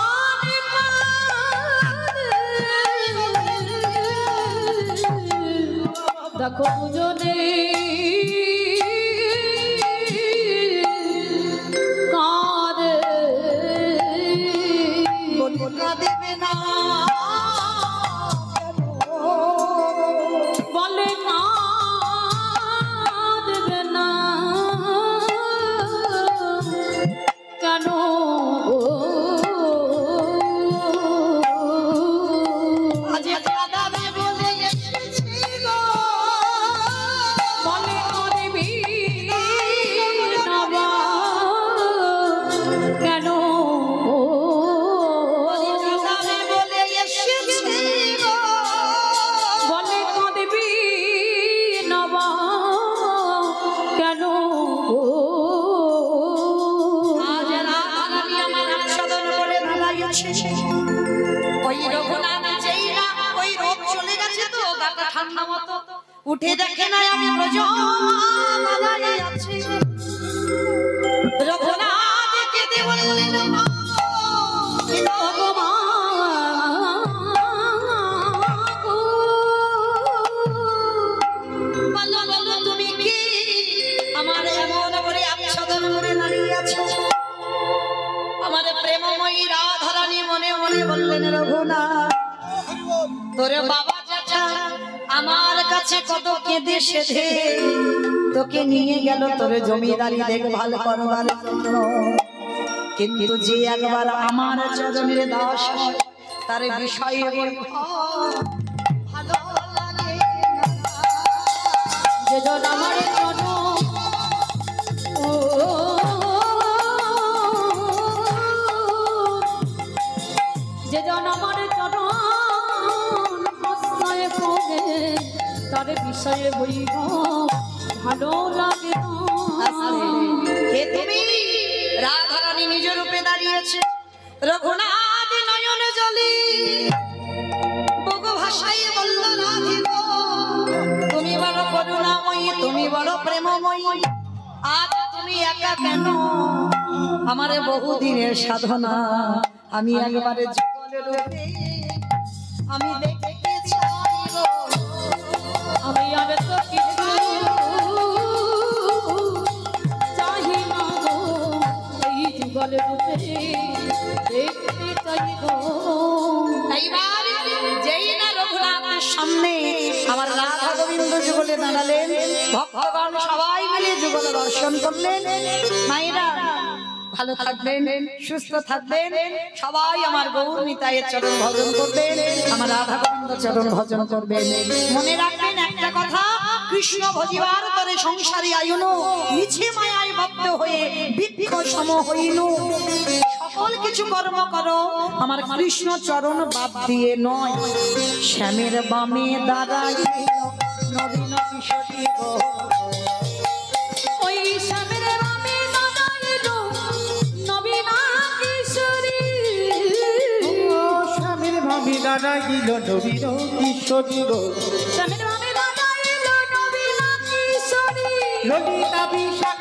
দেখো দুজনে কাঁদে, বলিয়া দেবে না বলে কাঁদবে না কেন? আজ কাঁদাবে বলে এসেছি গো, বলে করবি নবা কেন? কাঁদাবে বলে এসেছি গো, বলে করবি নবা কেন? আজ রাধা রানী আমার আচ্ছাদন করে দাঁড়াইয়াছে। ওই রঘুনাথ যেই না ওই রোগ চলে গেছে তো গাটা ঠান্ডা মতো উঠে দেখে না আমি ব্রজমা দাঁড়িয়ে আছি। রঘুনাথ কেঁদে বললেন মা, হে ভগবান, বলো বলো তুমি কি আমার এমন করে আচ্ছাদন করে দাঁড়িয়ে আছো? আমার প্রেমময়ী রাধা রানী মনে মনে বললেন রঘুনাথ তোর বাবা চাচা আমার কাছে কত কেঁদে সেধে তোকে নিয়ে গেল তোর জমিদারি দেখভাল করবার জন্য, কিন্তু যে একবার আমার চরণের দাস হয় তার বিষয়ে ভালো লাগে না। যেজন আমার জন যেজন আমার জন আশ্রয় করে তার বিষয়ে বইব ভালো লাগে না। হে তুমি রাধা রানী নিজ রূপে দাঁড়িয়েছে, রঘুনাথ নয়ন জলে বগো ভাষায় বলল রাধে গো তুমি বড় করুণাময়ী, তুমি বড় প্রেমময়ী, আজ তুমি একা কেন? আমার বহুদিনের সাধনা আমি একবারে যুগল রূপে আমি দেখতে চাই গো। আমি আর তো কিছু চাহি না গো, উজ্জ্বল রূপে দেখতে চাই গো। এইবার যেই না রঘুনাথের সামনে আমার রাধা গোবিন্দ যুগলে দাঁড়ালেন, ভক্তগণ সবাই মিলে যুগল দর্শন করলেন। মায়েরা ভালো থাকবেন, সুস্থ থাকবেন, সবাই আমার গৌর নিতাইয়ের চরণ ভজন করবেন, আমার রাধা গোবিন্দ চরণ ভজন করবেন। মনে রাখবেন একটা কথা, কৃষ্ণ ভজিবার তরে সংসারী আয়ুনো, মিছে মায়ায় বদ্ধ হয়ে বৃক্ষ সম হইনু। সকল কিছু কর্ম করো আমার কৃষ্ণ চরণ বাদ দিয়ে নয়। শ্যামের বামে দাঁড়াই নবীন কিশোরী গো। ওই শ্যামের বামে দাঁড়াইলো নবীনা কিশোরী। ও স্বামীর ভাবি দাঁড়াইল নবীন কিশোরী গো। শ্যামের বামে দাঁড়াইলো নবীনা কিশোরী। ললিতা বিশাখা